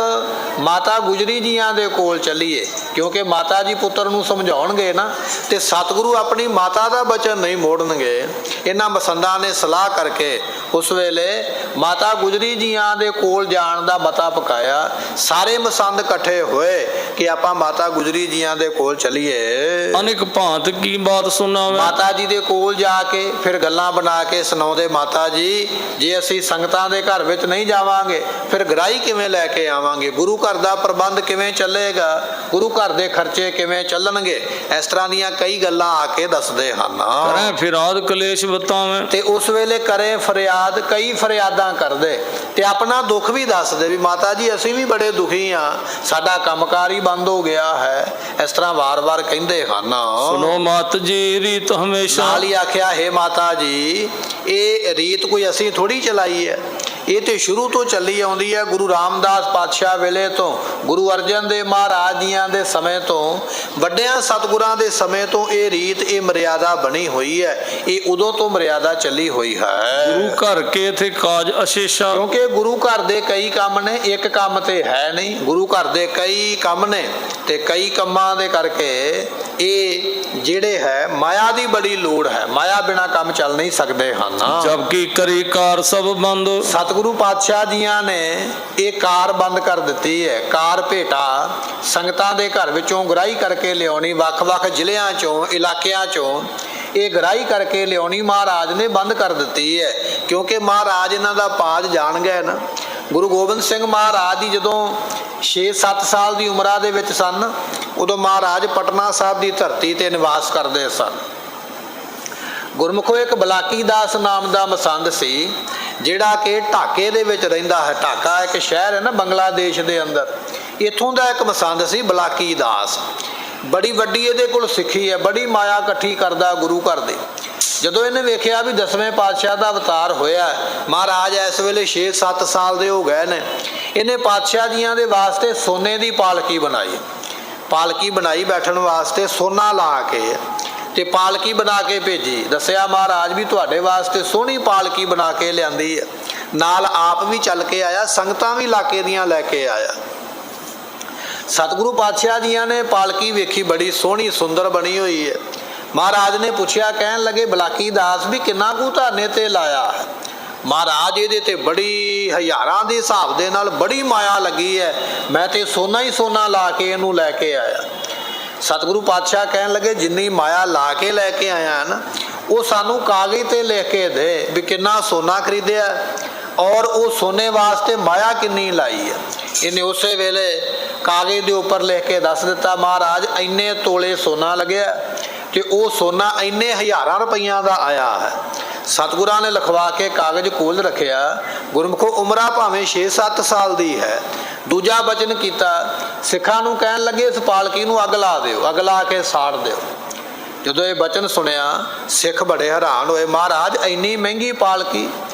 ਮਾਤਾ ਗੁਜਰੀ ਜੀਆਂ ਦੇ ਕੋਲ ਚੱਲੀਏ, ਕਿਉਂਕਿ ਮਾਤਾ ਜੀ ਪੁੱਤਰ ਨੂੰ ਸਮਝਾਉਣਗੇ ਨਾ ਤੇ ਸਤਿਗੁਰੂ ਆਪਣੀ ਮਾਤਾ ਦਾ ਬਚਨ ਨਹੀਂ ਮੋੜਨਗੇ। ਇਹਨਾਂ ਮਸੰਦਾਂ ਨੇ ਸਲਾਹ ਕਰਕੇ ਉਸ ਵੇਲੇ ਮਾਤਾ ਗੁਜਰੀ ਜੀਆਂ ਦੇ ਕੋਲ ਜਾਣ ਦਾ ਮਤਾ ਪਕਾਇਆ। ਸਾਰੇ ਮਸੰਦ ਇਕੱਠੇ ਹੋਏ ਕਿ ਆਪਾਂ ਮਾਤਾ ਗੁਜਰੀ ਜੀਆਂ ਦੇ ਕੋਲ ਚੱਲੀਏ। ਅਨੇਕ ਭਾਂਤ ਕੀ ਬਾਤ ਸੁਣਾਵੇ। ਮਾਤਾ ਜੀ ਦੇ ਕੋਲ ਜਾ ਕੇ ਫਿਰ ਗੱਲਾਂ ਬਣਾ ਕੇ ਸੁਣਾਉਂਦੇ, ਮਾਤਾ ਜੀ ਜੇ ਅਸੀਂ ਸੰਗਤਾਂ ਦੇ ਘਰ ਵਿੱਚ ਨਹੀਂ ਜਾਵਾਂਗੇ ਫਿਰ ਗ੍ਰਾਹੀ ਕਿਵੇਂ ਲੈ ਕੇ ਆਵਾਂਗੇ, ਗੁਰੂ ਘਰ ਦਾ ਪ੍ਰਬੰਧ ਕਿਵੇਂ ਚੱਲੇਗਾ, ਗੁਰੂ ਘਰ ਦੇ ਖਰਚੇ ਕਿਵੇਂ ਚੱਲਣਗੇ। ਇਸ ਤਰ੍ਹਾਂ ਦੀਆਂ ਕਈ ਗੱਲਾਂ ਆ ਕੇ ਦੱਸਦੇ ਹਨ। ਕਰੇ ਫਿਰਾਦ ਕਲੇਸ਼ ਬਤਾਵੇਂ। ਤੇ ਉਸ ਵੇਲੇ ਕਰੇ ਫਰਿਆਦ, ਕਈ ਫਰਿਆਦਾਂ ਕਰਦੇ ਤੇ ਆਪਣਾ ਦੁੱਖ ਵੀ ਦੱਸਦੇ ਵੀ ਮਾਤਾ ਜੀ ਅਸੀਂ ਵੀ ਬੜੇ ਦੁਖੀ ਆ, ਸਾਡਾ ਕੰਮਕਾਰ ਹੀ ਬੰਦ ਹੋ ਗਿਆ ਹੈ। ਇਸ ਤਰ੍ਹਾਂ ਵਾਰ-ਵਾਰ ਕਹਿੰਦੇ ਹਨ। ਸੁਨੋ ਮਾਤ ਜੀ ਰੀਤ ਹਮੇਸ਼ਾ। ਨਾਲ ਹੀ ਆਖਿਆ ਹੈ ਮਾਤਾ ਜੀ ਇਹ ਰੀਤ ਕੋਈ ਅਸੀਂ ਥੋੜੀ ਚਲਾਈ ਹੈ, ਇਹ ਤੇ ਸ਼ੁਰੂ ਤੋਂ ਚੱਲੀ ਆਉਂਦੀ ਹੈ। ਗੁਰੂ ਰਾਮਦਾਸ ਪਾਤਸ਼ਾਹ ਵੇਲੇ ਤੋਂ, ਗੁਰੂ ਅਰਜਨ ਦੇਵ ਮਹਾਰਾਜ ਜੀਆਂ ਦੇ ਸਮੇਂ ਤੋਂ, ਵੱਡਿਆਂ ਸਤਿਗੁਰਾਂ ਦੇ ਸਮੇਂ ਤੋਂ ਇਹ ਰੀਤ, ਇਹ ਮਰਿਆਦਾ ਬਣੀ ਹੋਈ ਹੈ। ਇਹ ਉਦੋਂ ਤੋਂ ਮਰਿਆਦਾ ਚੱਲੀ ਹੋਈ ਹੈ। ਗੁਰੂ ਘਰ ਕੇ ਥੇ ਕਾਜ ਅਸ਼ੇਸ਼ਾ। ਕਿਉਂਕਿ ਗੁਰੂ ਘਰ ਦੇ ਕਈ ਕੰਮ ਨੇ, ਇੱਕ ਕੰਮ ਤੇ ਹੈ ਨਹੀਂ। ਗੁਰੂ ਘਰ ਦੇ ਕਈ ਕੰਮ ਨੇ ਤੇ ਕਈ ਕੰਮਾਂ ਦੇ ਕਰਕੇ ਇਹ ਜਿਹੜੇ ਹੈ ਮਾਇਆ ਦੀ ਬੜੀ ਲੋੜ ਹੈ, ਮਾਇਆ ਬਿਨਾ ਕੰਮ ਚੱਲ ਨਹੀਂ ਸਕਦੇ ਹਨ। ਜਬ ਕੀ ਕਰੀ ਕਾਰ ਸਭ ਬੰਦ। ਸਤਿਗੁਰੂ ਪਾਤਸ਼ਾਹ ਜੀਆਂ ਨੇ ਇਹ ਕਾਰ ਬੰਦ ਕਰ ਦਿੱਤੀ ਹੈ। ਕਾਰ ਭੇਟਾ ਸੰਗਤਾਂ ਦੇ ਘਰ ਵਿੱਚੋਂ ਗ੍ਰਾਹੀ ਕਰਕੇ ਲਿਆਉਣੀ, ਵੱਖ-ਵੱਖ ਜ਼ਿਲ੍ਹਿਆਂ ਚੋਂ, ਇਲਾਕਿਆਂ ਚੋਂ ਇਹ ਗ੍ਰਾਹੀ ਕਰਕੇ ਲਿਆਉਣੀ ਮਹਾਰਾਜ ਨੇ ਬੰਦ ਕਰ ਦਿੱਤੀ ਹੈ। ਕਿਉਂਕਿ ਮਹਾਰਾਜ ਇਹਨਾਂ ਦਾ ਪਾਜ ਜਾਣ ਗਏ ਨਾ। ਗੁਰੂ ਗੋਬਿੰਦ ਸਿੰਘ ਮਹਾਰਾਜ ਜੀ ਜਦੋਂ 6-7 ਸਾਲ ਦੀ ਉਮਰਾਂ ਦੇ ਵਿੱਚ ਸਨ, ਉਦੋਂ ਮਹਾਰਾਜ ਪਟਨਾ ਸਾਹਿਬ ਦੀ ਧਰਤੀ ਤੇ ਨਿਵਾਸ ਕਰਦੇ ਸਨ। ਗੁਰਮੁਖੋ ਇੱਕ ਬਲਾਕੀ ਦਾਸ ਨਾਮ ਦਾ ਮਸੰਦ ਸੀ, ਜਿਹੜਾ ਕਿ ਢਾਕੇ ਦੇ ਵਿੱਚ ਰਹਿੰਦਾ ਹੈ। ਢਾਕਾ ਇੱਕ ਸ਼ਹਿਰ ਹੈ ਨਾ ਬੰਗਲਾਦੇਸ਼ ਦੇ ਅੰਦਰ, ਇੱਥੋਂ ਦਾ ਇੱਕ ਮਸੰਦ ਸੀ ਬਲਾਕੀ ਦਾਸ। ਬੜੀ ਵੱਡੀ ਇਹਦੇ ਕੋਲ ਸਿੱਖੀ ਹੈ, ਬੜੀ ਮਾਇਆ ਇਕੱਠੀ ਕਰਦਾ ਗੁਰੂ ਘਰ ਦੇ। ਜਦੋਂ ਇਹਨੇ ਵੇਖਿਆ ਵੀ 10ਵੇਂ ਪਾਤਸ਼ਾਹ ਦਾ ਅਵਤਾਰ ਹੋਇਆ, ਮਹਾਰਾਜ ਇਸ ਵੇਲੇ 6-7 ਸਾਲ ਦੇ ਹੋ ਗਏ ਨੇ, ਇਹਨੇ ਪਾਤਸ਼ਾਹ ਜੀਆਂ ਦੇ ਵਾਸਤੇ ਸੋਨੇ ਦੀ ਪਾਲਕੀ ਬਣਾਈ। ਪਾਲਕੀ ਬਣਾਈ ਬੈਠਣ ਵਾਸਤੇ, ਸੋਨਾ ਲਾ ਕੇ ਤੇ ਪਾਲਕੀ ਬਣਾ ਕੇ ਭੇਜੀ। ਦੱਸਿਆ ਮਹਾਰਾਜ ਵੀ ਤੁਹਾਡੇ ਵਾਸਤੇ ਸੋਹਣੀ ਪਾਲਕੀ ਬਣਾ ਕੇ ਲਿਆਂਦੀ ਹੈ। ਨਾਲ ਆਪ ਵੀ ਚੱਲ ਕੇ ਆਇਆ, ਸੰਗਤਾਂ ਵੀ ਇਲਾਕੇ ਦੀਆਂ ਲੈ ਕੇ ਆਇਆ। ਸਤਿਗੁਰੂ ਪਾਤਸ਼ਾਹ ਜੀਆਂ ਨੇ ਪਾਲਕੀ ਵੇਖੀ, ਬੜੀ ਸੋਹਣੀ ਸੁੰਦਰ ਬਣੀ ਹੋਈ ਹੈ। ਮਹਾਰਾਜ ਨੇ ਪੁੱਛਿਆ, ਕਹਿਣ ਲੱਗੇ ਬਲਾਕੀ ਦਾਸ ਵੀ ਕਿੰਨਾ ਕੁ ਧਾਨੇ ਤੇ ਲਾਇਆ ਹੈ? ਮਹਾਰਾਜ ਇਹਦੇ ਤੇ ਬੜੀ ਹਜ਼ਾਰਾਂ ਦੇ ਹਿਸਾਬ ਦੇ ਨਾਲ ਬੜੀ ਮਾਇਆ ਲੱਗੀ ਹੈ, ਮੈਂ ਤੇ ਸੋਨਾ ਹੀ ਸੋਨਾ ਲਾ ਕੇ ਇਹਨੂੰ ਲੈ ਕੇ ਆਇਆ। ਸਤਿਗੁਰੂ ਪਾਤਸ਼ਾਹ ਕਹਿਣ ਲੱਗੇ ਜਿੰਨੀ ਮਾਇਆ ਲਾ ਕੇ ਲੈ ਕੇ ਆਇਆ ਨਾ, ਉਹ ਸਾਨੂੰ ਕਾਗਜ਼ ਤੇ ਲਿਖ ਕੇ ਦੇ ਵੀ ਕਿੰਨਾ ਸੋਨਾ ਖਰੀਦਿਆ ਔਰ ਉਹ ਸੋਨੇ ਵਾਸਤੇ ਮਾਇਆ ਕਿੰਨੀ ਲਾਈ ਹੈ। ਇਹਨੇ ਉਸੇ ਵੇਲੇ ਕਾਗਜ਼ ਦੇ ਉੱਪਰ ਲਿਖ ਕੇ ਦੱਸ ਦਿੱਤਾ, ਮਹਾਰਾਜ ਇੰਨੇ ਤੋਲੇ ਸੋਨਾ ਲੱਗਿਆ ਤੇ ਉਹ ਸੋਨਾ ਇੰਨੇ ਹਜ਼ਾਰਾਂ ਰੁਪਈਆਂ ਦਾ ਆਇਆ ਹੈ। ਸਤਿਗੁਰਾਂ ਨੇ ਲਿਖਵਾ ਕੇ ਕਾਗਜ਼ ਕੋਲ ਰੱਖਿਆ। ਗੁਰਮੁਖੋ ਉਮਰਾਂ ਭਾਵੇਂ 6-7 ਸਾਲ ਦੀ ਹੈ। ਦੂਜਾ ਬਚਨ ਕੀਤਾ, ਸਿੱਖਾਂ ਨੂੰ ਕਹਿਣ ਲੱਗੇ ਇਸ ਪਾਲਕੀ ਨੂੰ ਅੱਗ ਲਾ ਦਿਓ, ਅੱਗ ਲਾ ਕੇ ਸਾੜ ਦਿਓ। ਜਦੋਂ ਇਹ ਬਚਨ ਸੁਣਿਆ ਸਿੱਖ ਬੜੇ ਹੈਰਾਨ ਹੋਏ, ਮਹਾਰਾਜ ਇੰਨੀ ਮਹਿੰਗੀ ਪਾਲਕੀ,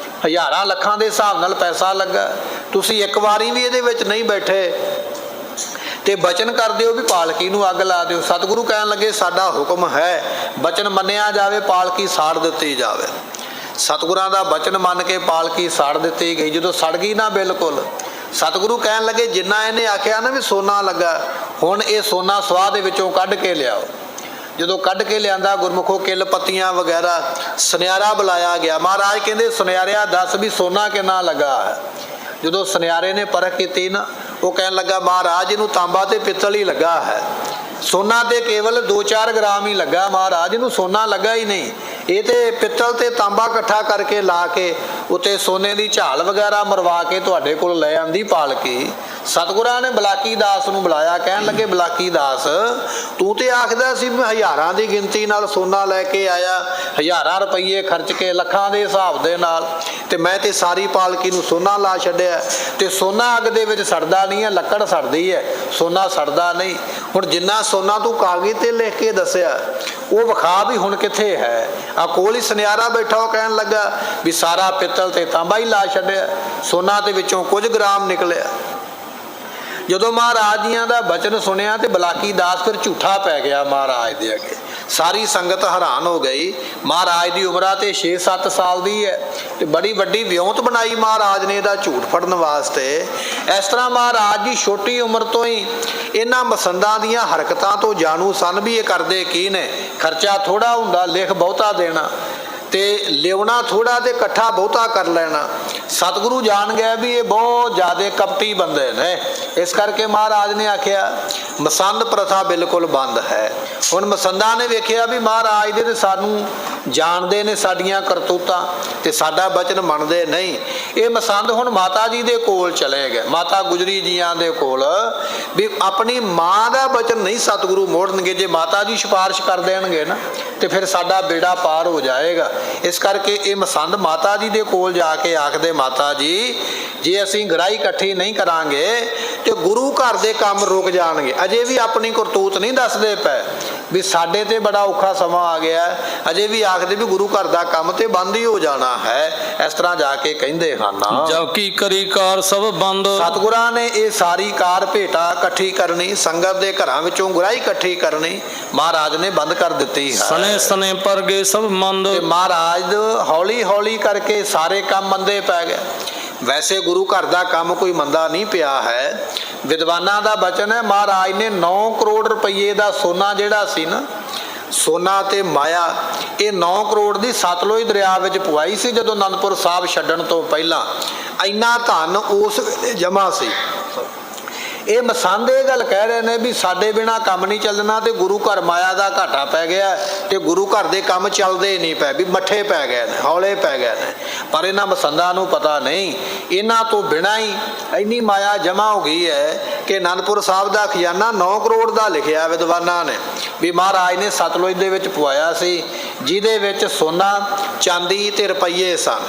ਹਜ਼ਾਰਾਂ ਲੱਖਾਂ ਦੇ ਹਿਸਾਬ ਨਾਲ ਪੈਸਾ ਲੱਗਾ, ਤੁਸੀਂ ਇੱਕ ਵਾਰੀ ਵੀ ਇਹਦੇ ਵਿੱਚ ਨਹੀਂ ਬੈਠੇ ਤੇ ਬਚਨ ਕਰ ਦਿਓ ਵੀ ਪਾਲਕੀ ਨੂੰ ਅੱਗ ਲਾ ਦਿਓ। ਸਤਿਗੁਰੂ ਕਹਿਣ ਲੱਗੇ ਸਾਡਾ ਹੁਕਮ ਹੈ, ਬਚਨ ਮੰਨਿਆ ਜਾਵੇ, ਪਾਲਕੀ ਸਾੜ ਦਿੱਤੀ ਜਾਵੇ। ਸਤਿਗੁਰਾਂ ਦਾ ਬਚਨ ਮੰਨ ਕੇ ਪਾਲਕੀ ਸਾੜ ਦਿੱਤੀ ਗਈ। ਜਦੋਂ ਸੜ ਗਈ ਨਾ ਬਿਲਕੁਲ, ਸਤਿਗੁਰੂ ਕਹਿਣ ਲੱਗੇ ਜਿੰਨਾ ਇਹਨੇ ਆਖਿਆ ਨਾ ਵੀ ਸੋਨਾ ਲੱਗਾ, ਹੁਣ ਇਹ ਸੋਨਾ ਸਵਾਹ ਦੇ ਵਿੱਚੋਂ ਕੱਢ ਕੇ ਲਿਆਓ। ਜਦੋਂ ਕੱਢ ਕੇ ਲਿਆਂਦਾ ਗੁਰਮੁਖੋ ਕਿੱਲ ਪੱਤੀਆਂ ਵਗੈਰਾ, ਸੁਨਿਆਰਾ ਬੁਲਾਇਆ ਗਿਆ। ਮਹਾਰਾਜ ਕਹਿੰਦੇ ਸੁਨਿਆਰਿਆ ਦੱਸ ਵੀ ਸੋਨਾ ਕਿੰਨਾ ਲੱਗਾ ਹੈ। ਜਦੋਂ ਸੁਨਿਆਰੇ ਨੇ ਪਰਖ ਕੀਤੀ ਨਾ, ਉਹ ਕਹਿਣ ਲੱਗਾ ਮਹਾਰਾਜ ਇਹਨੂੰ ਤਾਂਬਾ ਤੇ ਪਿੱਤਲ ਹੀ ਲੱਗਾ ਹੈ, ਸੋਨਾ ਤੇ ਕੇਵਲ 2-4 ਗ੍ਰਾਮ ਹੀ ਲੱਗਾ, ਮਹਾਰਾਜ ਇਹਨੂੰ ਸੋਨਾ ਲੱਗਾ ਹੀ ਨਹੀਂ। ਇਹ ਤੇ ਪਿੱਤਲ ਤੇ ਤਾਂਬਾ ਇਕੱਠਾ ਕਰਕੇ ਲਾ ਕੇ ਉੱਤੇ ਸੋਨੇ ਦੀ ਝਾਲ ਵਗੈਰਾ ਮਰਵਾ ਕੇ ਤੁਹਾਡੇ ਕੋਲ ਲੈ ਆਂਦੀ ਪਾਲਕੀ। ਸਤਿਗੁਰਾਂ ਨੇ ਬਲਾਕੀ ਦਾਸ ਨੂੰ ਬੁਲਾਇਆ, ਕਹਿਣ ਲੱਗੇ ਬਲਾਕੀ ਦਾਸ ਤੂੰ ਤੇ ਆਖਦਾ ਸੀ ਮੈਂ ਹਜ਼ਾਰਾਂ ਦੀ ਗਿਣਤੀ ਨਾਲ ਸੋਨਾ ਲੈ ਕੇ ਆਇਆ, ਹਜ਼ਾਰਾਂ ਰੁਪਈਏ ਖਰਚ ਕੇ ਲੱਖਾਂ ਦੇ ਹਿਸਾਬ ਦੇ ਨਾਲ, ਤੇ ਮੈਂ ਤੇ ਸਾਰੀ ਪਾਲਕੀ ਨੂੰ ਸੋਨਾ ਲਾ ਛੱਡਿਆ। ਤੇ ਸੋਨਾ ਅੱਗ ਦੇ ਵਿੱਚ ਸੜਦਾ ਨਹੀਂ ਹੈ, ਲੱਕੜ ਸੜਦੀ ਹੈ, ਸੋਨਾ ਸੜਦਾ ਨਹੀਂ। ਹੁਣ ਜਿੰਨਾ ਸੋਨਾ ਤੂੰ ਕਾਗਜ਼ ਤੇ ਲਿਖ ਕੇ ਦੱਸਿਆ ਉਹ ਵਿਖਾ ਵੀ ਹੁਣ ਕਿੱਥੇ ਹੈ। ਆ ਕੋਲ ਹੀ ਸੁਨਿਆਰਾ ਬੈਠਾ, ਉਹ ਕਹਿਣ ਲੱਗਾ ਵੀ ਸਾਰਾ ਪਿੱਤਲ ਤੇ ਤਾਂਬਾ ਹੀ ਲਾ ਛੱਡਿਆ, ਸੋਨਾ ਦੇ ਵਿੱਚੋਂ ਕੁਝ ਗ੍ਰਾਮ ਨਿਕਲਿਆ। ਜਦੋਂ ਮਹਾਰਾਜ ਜੀਆਂ ਦਾ ਬਚਨ ਸੁਣਿਆ ਤੇ ਬਲਾਕੀ ਦਾਸ ਫਿਰ ਝੂਠਾ ਪੈ ਗਿਆ ਮਹਾਰਾਜ ਦੇ ਅੱਗੇ। ਸਾਰੀ ਸੰਗਤ ਹੈਰਾਨ ਹੋ ਗਈ। ਮਹਾਰਾਜ ਦੀ ਉਮਰਾਂ ਤੇ 6-7 ਸਾਲ ਦੀ ਹੈ ਤੇ ਬੜੀ ਵੱਡੀ ਵਿਉਂਤ ਬਣਾਈ ਮਹਾਰਾਜ ਨੇ ਇਹਦਾ ਝੂਠ ਫੜਨ ਵਾਸਤੇ। ਇਸ ਤਰ੍ਹਾਂ ਮਹਾਰਾਜ ਜੀ ਛੋਟੀ ਉਮਰ ਤੋਂ ਹੀ ਇਹਨਾਂ ਮਸੰਦਾਂ ਦੀਆਂ ਹਰਕਤਾਂ ਤੋਂ ਜਾਣੂ ਸਨ ਵੀ ਇਹ ਕਰਦੇ ਕੀ ਨੇ। ਖਰਚਾ ਥੋੜਾ ਹੁੰਦਾ, ਲਿਖ ਬਹੁਤਾ ਦੇਣਾ, ਤੇ ਲਿਆਉਣਾ ਥੋੜਾ ਤੇ ਇਕੱਠਾ ਬਹੁਤਾ ਕਰ ਲੈਣਾ। ਸਤਿਗੁਰੂ ਜਾਣ ਗਏ ਵੀ ਇਹ ਬਹੁਤ ਜ਼ਿਆਦਾ ਕਪਟੀ ਬੰਦੇ ਨੇ। ਇਸ ਕਰਕੇ ਮਹਾਰਾਜ ਨੇ ਆਖਿਆ ਮਸੰਦ ਪ੍ਰਥਾ ਬਿਲਕੁਲ ਬੰਦ ਹੈ। ਹੁਣ ਮਸੰਦਾਂ ਨੇ ਵੇਖਿਆ ਵੀ ਮਹਾਰਾਜ ਦੇ ਤੇ ਸਾਨੂੰ ਜਾਣਦੇ ਨੇ, ਸਾਡੀਆਂ ਕਰਤੂਤਾਂ, ਤੇ ਸਾਡਾ ਬਚਨ ਮੰਨਦੇ ਨਹੀਂ। ਇਹ ਮਸੰਦ ਹੁਣ ਮਾਤਾ ਜੀ ਦੇ ਕੋਲ ਚਲੇ ਗਏ, ਮਾਤਾ ਗੁਜਰੀ ਜੀਆਂ ਦੇ ਕੋਲ, ਵੀ ਆਪਣੀ ਮਾਂ ਦਾ ਬਚਨ ਨਹੀਂ ਸਤਿਗੁਰੂ ਮੋੜਨਗੇ। ਜੇ ਮਾਤਾ ਜੀ ਸਿਫਾਰਿਸ਼ ਕਰ ਦੇਣਗੇ ਨਾ ਤੇ ਫਿਰ ਸਾਡਾ ਬੇੜਾ ਪਾਰ ਹੋ ਜਾਏਗਾ। ਇਸ ਕਰਕੇ ਇਹ ਮਸੰਦ ਮਾਤਾ ਜੀ ਦੇ ਕੋਲ ਜਾ ਕੇ ਆਖਦੇ, ਮਾਤਾ ਜੀ ਜੇ ਅਸੀਂ ਗਰਾਈ ਇਕੱਠੀ ਨਹੀਂ ਕਰਾਂਗੇ ਤੇ ਗੁਰੂ ਘਰ ਦੇ ਕੰਮ ਰੁਕ ਜਾਣਗੇ। ਅਜੇ ਵੀ ਆਪਣੀ ਕਰਤੂਤ ਨਹੀਂ ਦੱਸਦੇ ਪਏ ਵੀ ਸਾਡੇ ਤੇ ਬੜਾ ਔਖਾ ਸਮਾਂ ਆ ਗਿਆ, ਅਜੇ ਵੀ ਆਖਦੇ ਵੀ ਗੁਰੂ ਘਰ ਦਾ ਕੰਮ ਤੇ ਬੰਦ ਹੀ ਹੋ ਜਾਣਾ ਹੈ। ਇਸ ਤਰ੍ਹਾਂ ਜਾ ਕੇ ਕਹਿੰਦੇ ਹਨ। ਜਬ ਕੀ ਕਰੀ ਕਾਰ ਸਭ ਬੰਦ। ਸਤਿਗੁਰਾਂ ਨੇ ਇਹ ਸਾਰੀ ਕਾਰ ਭੇਟਾ ਇਕੱਠੀ ਕਰਨੀ, ਸੰਗਤ ਦੇ ਘਰਾਂ ਵਿੱਚੋਂ ਗੁਰਾਈ ਇਕੱਠੀ ਕਰਨੀ, ਮਹਾਰਾਜ ਨੇ ਬੰਦ ਕਰ ਦਿੱਤੀ ਹੈ। ਸਨੇ ਸਨੇ ਪਰ ਗਏ ਸਭ ਮੰਦ। ਤੇ ਮਹਾਰਾਜ ਹੌਲੀ ਹੌਲੀ ਕਰਕੇ ਸਾਰੇ ਕੰਮ ਮੰਦੇ ਪੈ ਗਏ। ਵੈਸੇ ਗੁਰੂ ਘਰ ਦਾ ਕੰਮ ਕੋਈ ਮੰਦਾ ਨਹੀਂ ਪਿਆ ਹੈ। ਵਿਦਵਾਨਾਂ ਦਾ ਬਚਨ ਹੈ ਮਹਾਰਾਜ ਨੇ 9 ਕਰੋੜ ਰੁਪਏ ਦਾ ਸੋਨਾ ਜਿਹੜਾ ਸੀ ਨਾ, ਸੋਨਾ ਤੇ ਮਾਇਆ, ਇਹ 9 ਕਰੋੜ ਦੀ ਸਤਲੁਜ ਦਰਿਆ ਵਿੱਚ ਪਵਾਈ ਸੀ ਜਦੋਂ ਅਨੰਦਪੁਰ ਸਾਹਿਬ ਛੱਡਣ ਤੋਂ ਪਹਿਲਾਂ। ਇੰਨਾ ਧਨ ਉਸ ਵੇਲੇ ਜਮ੍ਹਾਂ ਸੀ। ਇਹ ਮਸੰਦ ਇਹ ਗੱਲ ਕਹਿ ਰਹੇ ਨੇ ਵੀ ਸਾਡੇ ਬਿਨਾ ਕੰਮ ਨਹੀਂ ਚੱਲਣਾ ਤੇ ਗੁਰੂ ਘਰ ਮਾਇਆ ਦਾ ਘਾਟਾ ਪੈ ਗਿਆ ਤੇ ਗੁਰੂ ਘਰ ਦੇ ਕੰਮ ਚੱਲਦੇ ਨਹੀਂ ਪਏ, ਵੀ ਮੱਠੇ ਪੈ ਗਏ ਨੇ, ਹੌਲੇ ਪੈ ਗਏ ਨੇ। ਪਰ ਇਹਨਾਂ ਮਸੰਦਾਂ ਨੂੰ ਪਤਾ ਨਹੀਂ, ਇਹਨਾਂ ਤੋਂ ਬਿਨਾਂ ਹੀ ਇੰਨੀ ਮਾਇਆ ਜਮ੍ਹਾਂ ਹੋ ਗਈ ਹੈ ਕਿ ਅਨੰਦਪੁਰ ਸਾਹਿਬ ਦਾ ਖਜ਼ਾਨਾ 9 ਕਰੋੜ ਦਾ ਲਿਖਿਆ ਵਿਦਵਾਨਾਂ ਨੇ ਵੀ ਮਹਾਰਾਜ ਨੇ ਸਤਲੁਜ ਦੇ ਵਿੱਚ ਪਵਾਇਆ ਸੀ, ਜਿਹਦੇ ਵਿੱਚ ਸੋਨਾ, ਚਾਂਦੀ ਤੇ ਰੁਪਈਏ ਸਨ।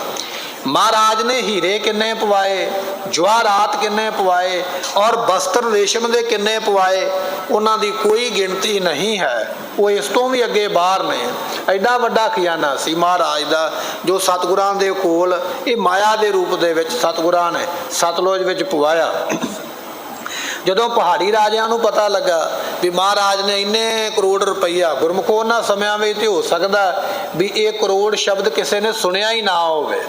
ਮਹਾਰਾਜ ਨੇ ਹੀਰੇ ਕਿੰਨੇ ਪਵਾਏ, ਜਵਾਹਰਾਤ ਕਿੰਨੇ ਪਵਾਏ, ਔਰ ਬਸਤਰ ਰੇਸ਼ਮ ਦੇ ਕਿੰਨੇ ਪਵਾਏ, ਉਹਨਾਂ ਦੀ ਕੋਈ ਗਿਣਤੀ ਨਹੀਂ ਹੈ। ਉਹ ਇਸ ਤੋਂ ਵੀ ਅੱਗੇ ਬਾਹਰ ਨੇ। ਐਡਾ ਵੱਡਾ ਖਜ਼ਾਨਾ ਸੀ ਮਹਾਰਾਜ ਦਾ ਜੋ ਸਤਿਗੁਰਾਂ ਦੇ ਕੋਲ ਇਹ ਮਾਇਆ ਦੇ ਰੂਪ ਦੇ ਵਿੱਚ ਸਤਿਗੁਰਾਂ ਨੇ ਸਤਲੁਜ ਵਿੱਚ ਪਵਾਇਆ। ਜਦੋਂ ਪਹਾੜੀ ਰਾਜਿਆਂ ਨੂੰ ਪਤਾ ਲੱਗਾ ਵੀ ਮਹਾਰਾਜ ਨੇ ਇੰਨੇ ਕਰੋੜ ਰੁਪਈਆ, ਗੁਰਮੁਖੋ ਉਹਨਾਂ ਸਮਿਆਂ ਵਿੱਚ ਤੇ ਹੋ ਸਕਦਾ ਵੀ ਇਹ ਕਰੋੜ ਸ਼ਬਦ ਕਿਸੇ ਨੇ ਸੁਣਿਆ ਹੀ ਨਾ ਹੋਵੇ।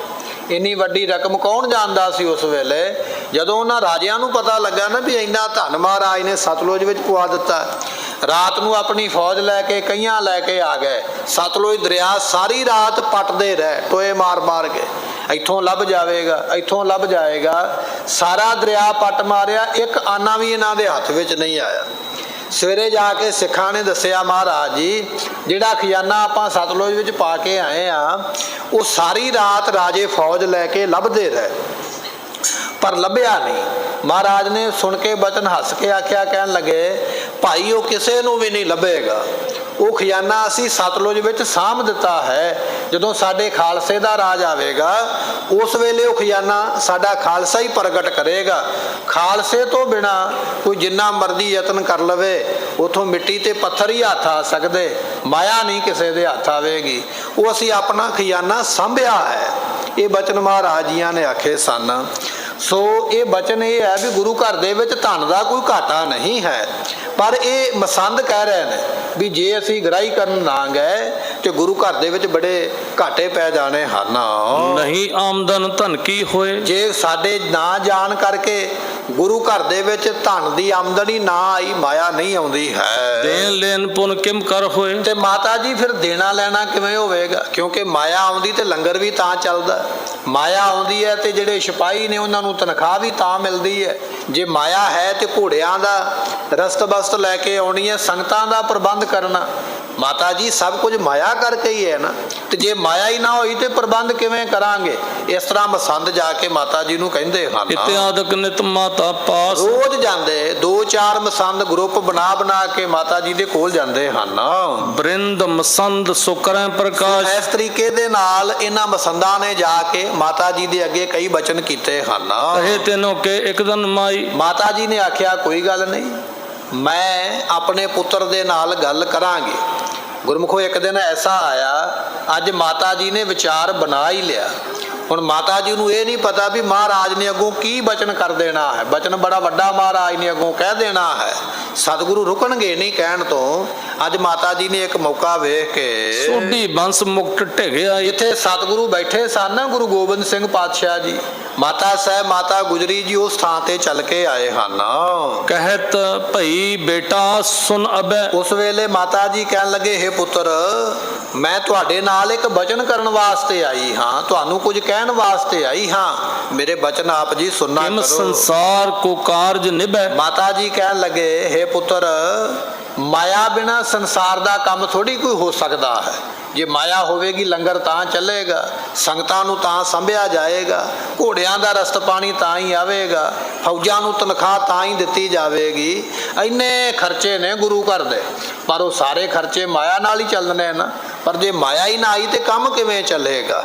ਇੰਨੀ ਵੱਡੀ ਰਕਮ ਕੌਣ ਜਾਣਦਾ ਸੀ ਉਸ ਵੇਲੇ। ਜਦੋਂ ਉਹਨਾਂ ਰਾਜਿਆਂ ਨੂੰ ਪਤਾ ਲੱਗਾ ਨਾ ਵੀ ਇੰਨਾ ਧਨ ਮਹਾਰਾਜ ਨੇ ਸਤਲੁਜ ਵਿੱਚ ਪਵਾ ਦਿੱਤਾ, ਰਾਤ ਨੂੰ ਆਪਣੀ ਫੌਜ ਲੈ ਕੇ ਕਈਆਂ ਲੈ ਕੇ ਆ ਗਏ। ਸਤਲੁਜ ਦਰਿਆ ਸਾਰੀ ਰਾਤ ਪੱਟਦੇ ਰਹੇ, ਟੋਏ ਮਾਰ ਮਾਰ ਕੇ, ਇੱਥੋਂ ਲੱਭ ਜਾਵੇਗਾ, ਇੱਥੋਂ ਲੱਭ ਜਾਏਗਾ। ਸਾਰਾ ਦਰਿਆ ਪੱਟ ਮਾਰਿਆ, ਇੱਕ ਆਨਾ ਵੀ ਇਹਨਾਂ ਦੇ ਹੱਥ ਵਿੱਚ ਨਹੀਂ ਆਇਆ। ਸਵੇਰੇ ਜਾ ਕੇ ਸਿੱਖਾਂ ਨੇ ਦੱਸਿਆ ਮਹਾਰਾਜ ਜੀ ਜਿਹੜਾ ਖਜ਼ਾਨਾ ਆਪਾਂ ਸਤਲੁਜ ਵਿੱਚ ਪਾ ਕੇ ਆਏ ਆ, ਉਹ ਸਾਰੀ ਰਾਤ ਰਾਜੇ ਫੌਜ ਲੈ ਕੇ ਲੱਭਦੇ ਰਹੇ ਪਰ ਲੱਭਿਆ ਨਹੀਂ। ਮਹਾਰਾਜ ਨੇ ਸੁਣ ਕੇ ਬਚਨ ਹੱਸ ਕੇ ਆਖਿਆ, ਕਹਿਣ ਲੱਗੇ ਭਾਈ ਉਹ ਕਿਸੇ ਨੂੰ ਵੀ ਨਹੀਂ ਲੱਭੇਗਾ। ਉਹ ਖਜ਼ਾਨਾ ਅਸੀਂ ਸਤਲੁਜ ਵਿੱਚ ਸਾਂਭ ਦਿੱਤਾ ਹੈ। ਜਦੋਂ ਸਾਡੇ ਖਾਲਸੇ ਦਾ ਰਾਜ ਆਵੇਗਾ ਉਸ ਵੇਲੇ ਉਹ ਖਜ਼ਾਨਾ ਸਾਡਾ ਖਾਲਸਾ ਹੀ ਪ੍ਰਗਟ ਕਰੇਗਾ। ਖਾਲਸੇ ਤੋਂ ਬਿਨਾ ਕੋਈ ਜਿੰਨਾ ਮਰਜ਼ੀ ਯਤਨ ਕਰ ਲਵੇ ਉਥੋਂ ਮਿੱਟੀ ਤੇ ਪੱਥਰ ਹੀ ਹੱਥ ਆ ਸਕਦੇ, ਮਾਇਆ ਨਹੀਂ ਕਿਸੇ ਦੇ ਹੱਥ ਆਵੇਗੀ। ਉਹ ਅਸੀਂ ਆਪਣਾ ਖਜ਼ਾਨਾ ਸਾਂਭਿਆ ਹੈ। ਇਹ ਬਚਨ ਮਹਾਰਾਜ ਜੀਆਂ ਨੇ ਆਖੇ ਸਨ। ਸੋ ਇਹ ਬਚਨ ਇਹ ਹੈ ਵੀ ਗੁਰੂ ਘਰ ਦੇ ਵਿੱਚ ਧਨ ਦਾ ਕੋਈ ਘਾਟਾ ਨਹੀਂ ਹੈ, ਪਰ ਇਹ ਮਸੰਦ ਕਹਿ ਰਹੇ ਨੇ ਵੀ ਜੇ ਅਸੀਂ ਗ੍ਰਾਹੀ ਕਰਨ ਨਾ ਗਏ ਤੇ ਗੁਰੂ ਘਰ ਦੇ ਵਿੱਚ ਬੜੇ ਘਾਟੇ ਪੈ ਜਾਣੇ ਹਨ। ਨਹੀਂ ਆਮਦਨ ਧਨ ਕੀ ਹੋਏ। ਜੇ ਸਾਡੇ ਨਾ ਜਾਣ ਕਰਕੇ ਗੁਰੂ ਘਰ ਦੇ ਵਿੱਚ ਧਨ ਦੀ ਆਮਦਨੀ ਨਾ ਆਈ, ਮਾਇਆ ਨਹੀਂ ਆਉਂਦੀ ਹੈ। ਦੇਣ ਲੈਣ ਪੁਨ ਕਿਮ ਕਰ ਹੋਏ। ਤੇ ਮਾਤਾ ਜੀ ਫਿਰ ਦੇਣਾ ਲੈਣਾ ਕਿਵੇਂ ਹੋਵੇਗਾ? ਕਿਉਂਕਿ ਮਾਇਆ ਆਉਂਦੀ ਤੇ ਲੰਗਰ ਵੀ ਤਾਂ ਚੱਲਦਾ। ਮਾਇਆ ਆਉਂਦੀ ਹੈ ਤੇ ਜਿਹੜੇ ਸਿਪਾਹੀ ਨੇ ਉਹਨਾਂ ਨੂੰ ਤਨਖਾਹ ਵੀ ਤਾਂ ਮਿਲਦੀ ਹੈ। ਜੇ ਮਾਇਆ ਹੈ ਤੇ ਘੋੜਿਆਂ ਦਾ ਰਸਤ ਬਸਤ ਲੈ ਕੇ ਆਉਣੀ ਹੈ, ਸੰਗਤਾਂ ਦਾ ਪ੍ਰਬੰਧ ਕਰਨਾ। ਮਾਤਾ ਜੀ ਸਭ ਕੁਝ ਮਾਇਆ ਕਰਕੇ ਹੀ ਹੈ ਨਾ, ਤੇ ਜੇ ਮਾਇਆ ਹੀ ਨਾ ਹੋਈ ਤੇ ਪ੍ਰਬੰਧ ਕਿਵੇਂ ਕਰਾਂਗੇ? ਇਸ ਤਰ੍ਹਾਂ ਮਸੰਦ ਜਾ ਕੇ ਮਾਤਾ ਜੀ ਨੂੰ ਕਹਿੰਦੇ ਹਨ। ਇਤਿਆਦਿਕ ਨਿਤ ਮਾਤਾ ਪਾਸ। ਰੋਜ਼ ਜਾਂਦੇ 2-4 ਮਸੰਦ ਗਰੁੱਪ ਬਣਾ ਬਣਾ ਕੇ ਮਾਤਾ ਜੀ ਦੇ ਕੋਲ ਜਾਂਦੇ ਹਨ। ਬ੍ਰਿੰਦ ਮਸੰਦ ਸੁਕਰੈ ਪ੍ਰਕਾਸ਼। ਇਸ ਤਰੀਕੇ ਦੇ ਨਾਲ ਇਹਨਾਂ ਮਸੰਦਾਂ ਨੇ ਜਾ ਕੇ ਮਾਤਾ ਜੀ ਦੇ ਅੱਗੇ ਕਈ ਬਚਨ ਕੀਤੇ ਹਨ। ਕਹੇ ਤੈਨੂੰ ਕਿ ਇੱਕ ਦਿਨ ਮਾਈ। ਮਾਤਾ ਜੀ ਨੇ ਆਖਿਆ ਕੋਈ ਗੱਲ ਨਹੀਂ, ਮੈਂ ਆਪਣੇ ਪੁੱਤਰ ਦੇ ਨਾਲ ਗੱਲ ਕਰਾਂਗੀ। ਗੁਰਮੁਖੋ ਇੱਕ ਦਿਨ ਐਸਾ ਆਇਆ, ਅੱਜ ਮਾਤਾ ਜੀ ਨੇ ਵਿਚਾਰ ਬਣਾ ਹੀ ਲਿਆ। ਹੁਣ ਮਾਤਾ ਜੀ ਨੂੰ ਇਹ ਨਹੀਂ ਪਤਾ ਵੀ ਮਹਾਰਾਜ ਨੇ ਅੱਗੋਂ ਕੀ ਬਚਨ ਕਰ ਦੇਣਾ ਹੈ। ਬਚਨ ਬੜਾ ਵੱਡਾ ਮਹਾਰਾਜ ਨੇ ਅੱਗੋਂ ਕਹਿ ਦੇਣਾ ਹੈ। ਸਤਿਗੁਰੂ ਰੁਕਣਗੇ ਨਹੀਂ ਕਹਿਣ ਤੋਂ। ਅੱਜ ਮਾਤਾ ਜੀ ਨੇ ਇੱਕ ਮੌਕਾ ਵੇਖ ਕੇ ਸੋਢੀ ਬੰਸ ਮੁਕਟ ਢਿਗਿਆ। ਜਿੱਥੇ ਸਤਿਗੁਰੂ ਬੈਠੇ ਸਨ ਗੁਰੂ ਗੋਬਿੰਦ ਸਿੰਘ ਪਾਤਸ਼ਾਹ ਜੀ, ਮਾਤਾ ਸਾਹਿਬ ਮਾਤਾ ਗੁਜਰੀ ਜੀ ਉਸ ਥਾਂ ਤੇ ਚੱਲ ਕੇ ਆਏ ਹਨ। ਕਹਿਤ ਭਈ ਬੇਟਾ ਸੁਨ ਅਬੈ। ਉਸ ਵੇਲੇ ਮਾਤਾ ਜੀ ਕਹਿਣ ਲੱਗੇ, ਹੇ ਪੁੱਤਰ ਮੈਂ ਤੁਹਾਡੇ ਨਾਲ ਇੱਕ ਬਚਨ ਕਰਨ ਵਾਸਤੇ ਆਈ ਹਾਂ, ਤੁਹਾਨੂੰ ਕੁਝ ਕਹਿਣ ਵਾਸਤੇ ਆਈ ਹਾਂ। ਮੇਰੇ ਬਚਨ ਆਪ ਜੀ ਸੁਣਨਾ ਕਿਮ ਕਰੋ। ਸੰਸਾਰ ਕੋ ਕਾਰਜ ਨਿਭੈ। ਮਾਤਾ ਜੀ ਕਹਿਣ ਲੱਗੇ, ਹੇ ਪੁੱਤਰ ਮਾਇਆ ਬਿਨਾ ਸੰਸਾਰ ਦਾ ਕੰਮ ਥੋੜੀ ਕੋਈ ਹੋ ਸਕਦਾ ਹੈ। ਜੇ ਮਾਇਆ ਹੋਵੇਗੀ ਲੰਗਰ ਤਾਂ ਚੱਲੇਗਾ, ਸੰਗਤਾਂ ਨੂੰ ਤਾਂ ਸੰਭਿਆ ਜਾਏਗਾ, ਘੋੜਿਆਂ ਦਾ ਰਸਤ ਪਾਣੀ ਤਾਂ ਹੀ ਆਵੇਗਾ, ਫੌਜਾਂ ਨੂੰ ਤਨਖਾਹ ਤਾਂ ਹੀ ਦਿੱਤੀ ਜਾਵੇਗੀ। ਇੰਨੇ ਖਰਚੇ ਨੇ ਗੁਰੂ ਘਰ ਦੇ, ਪਰ ਉਹ ਸਾਰੇ ਖਰਚੇ ਮਾਇਆ ਨਾਲ ਹੀ ਚੱਲਣੇ ਨਾ। ਪਰ ਜੇ ਮਾਇਆ ਹੀ ਨਾ ਆਈ ਤੇ ਕੰਮ ਕਿਵੇਂ ਚੱਲੇਗਾ?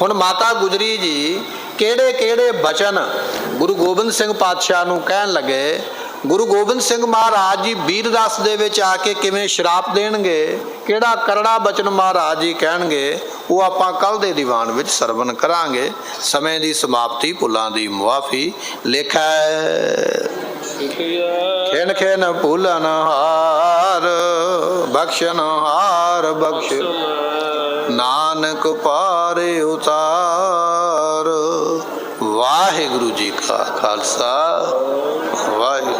ਹੁਣ ਮਾਤਾ ਗੁਜਰੀ ਜੀ ਕਿਹੜੇ ਕਿਹੜੇ ਬਚਨ ਗੁਰੂ ਗੋਬਿੰਦ ਸਿੰਘ ਪਾਤਸ਼ਾਹ ਨੂੰ ਕਹਿਣ ਲੱਗੇ। ਗੁਰੂ ਗੋਬਿੰਦ ਸਿੰਘ ਮਹਾਰਾਜ ਜੀ ਬੀਰਦਾਸ ਦੇ ਵਿੱਚ ਆ ਕੇ ਕਿਵੇਂ ਸ਼ਰਾਪ ਦੇਣਗੇ, ਕਿਹੜਾ ਕਰੜਾ ਬਚਨ ਮਹਾਰਾਜ ਜੀ ਕਹਿਣਗੇ, ਉਹ ਆਪਾਂ ਕੱਲ ਦੇ ਦੀਵਾਨ ਵਿੱਚ ਸਰਵਣ ਕਰਾਂਗੇ। ਸਮੇਂ ਦੀ ਸਮਾਪਤੀ, ਭੁੱਲਾਂ ਦੀ ਮੁਆਫੀ। ਲੇਖਾ ਖੇਨ ਖੇਨ ਭੁੱਲਨ ਹਾਰ ਬਖਸ਼ਨ ਹਾਰ ਬਖਸ਼, ਨਾਨਕ ਪਾਰੇ ਉਤਾਰ। ਵਾਹਿਗੁਰੂ ਜੀ ਕਾ ਖਾਲਸਾ, ਵਾਹਿਗੁਰੂ।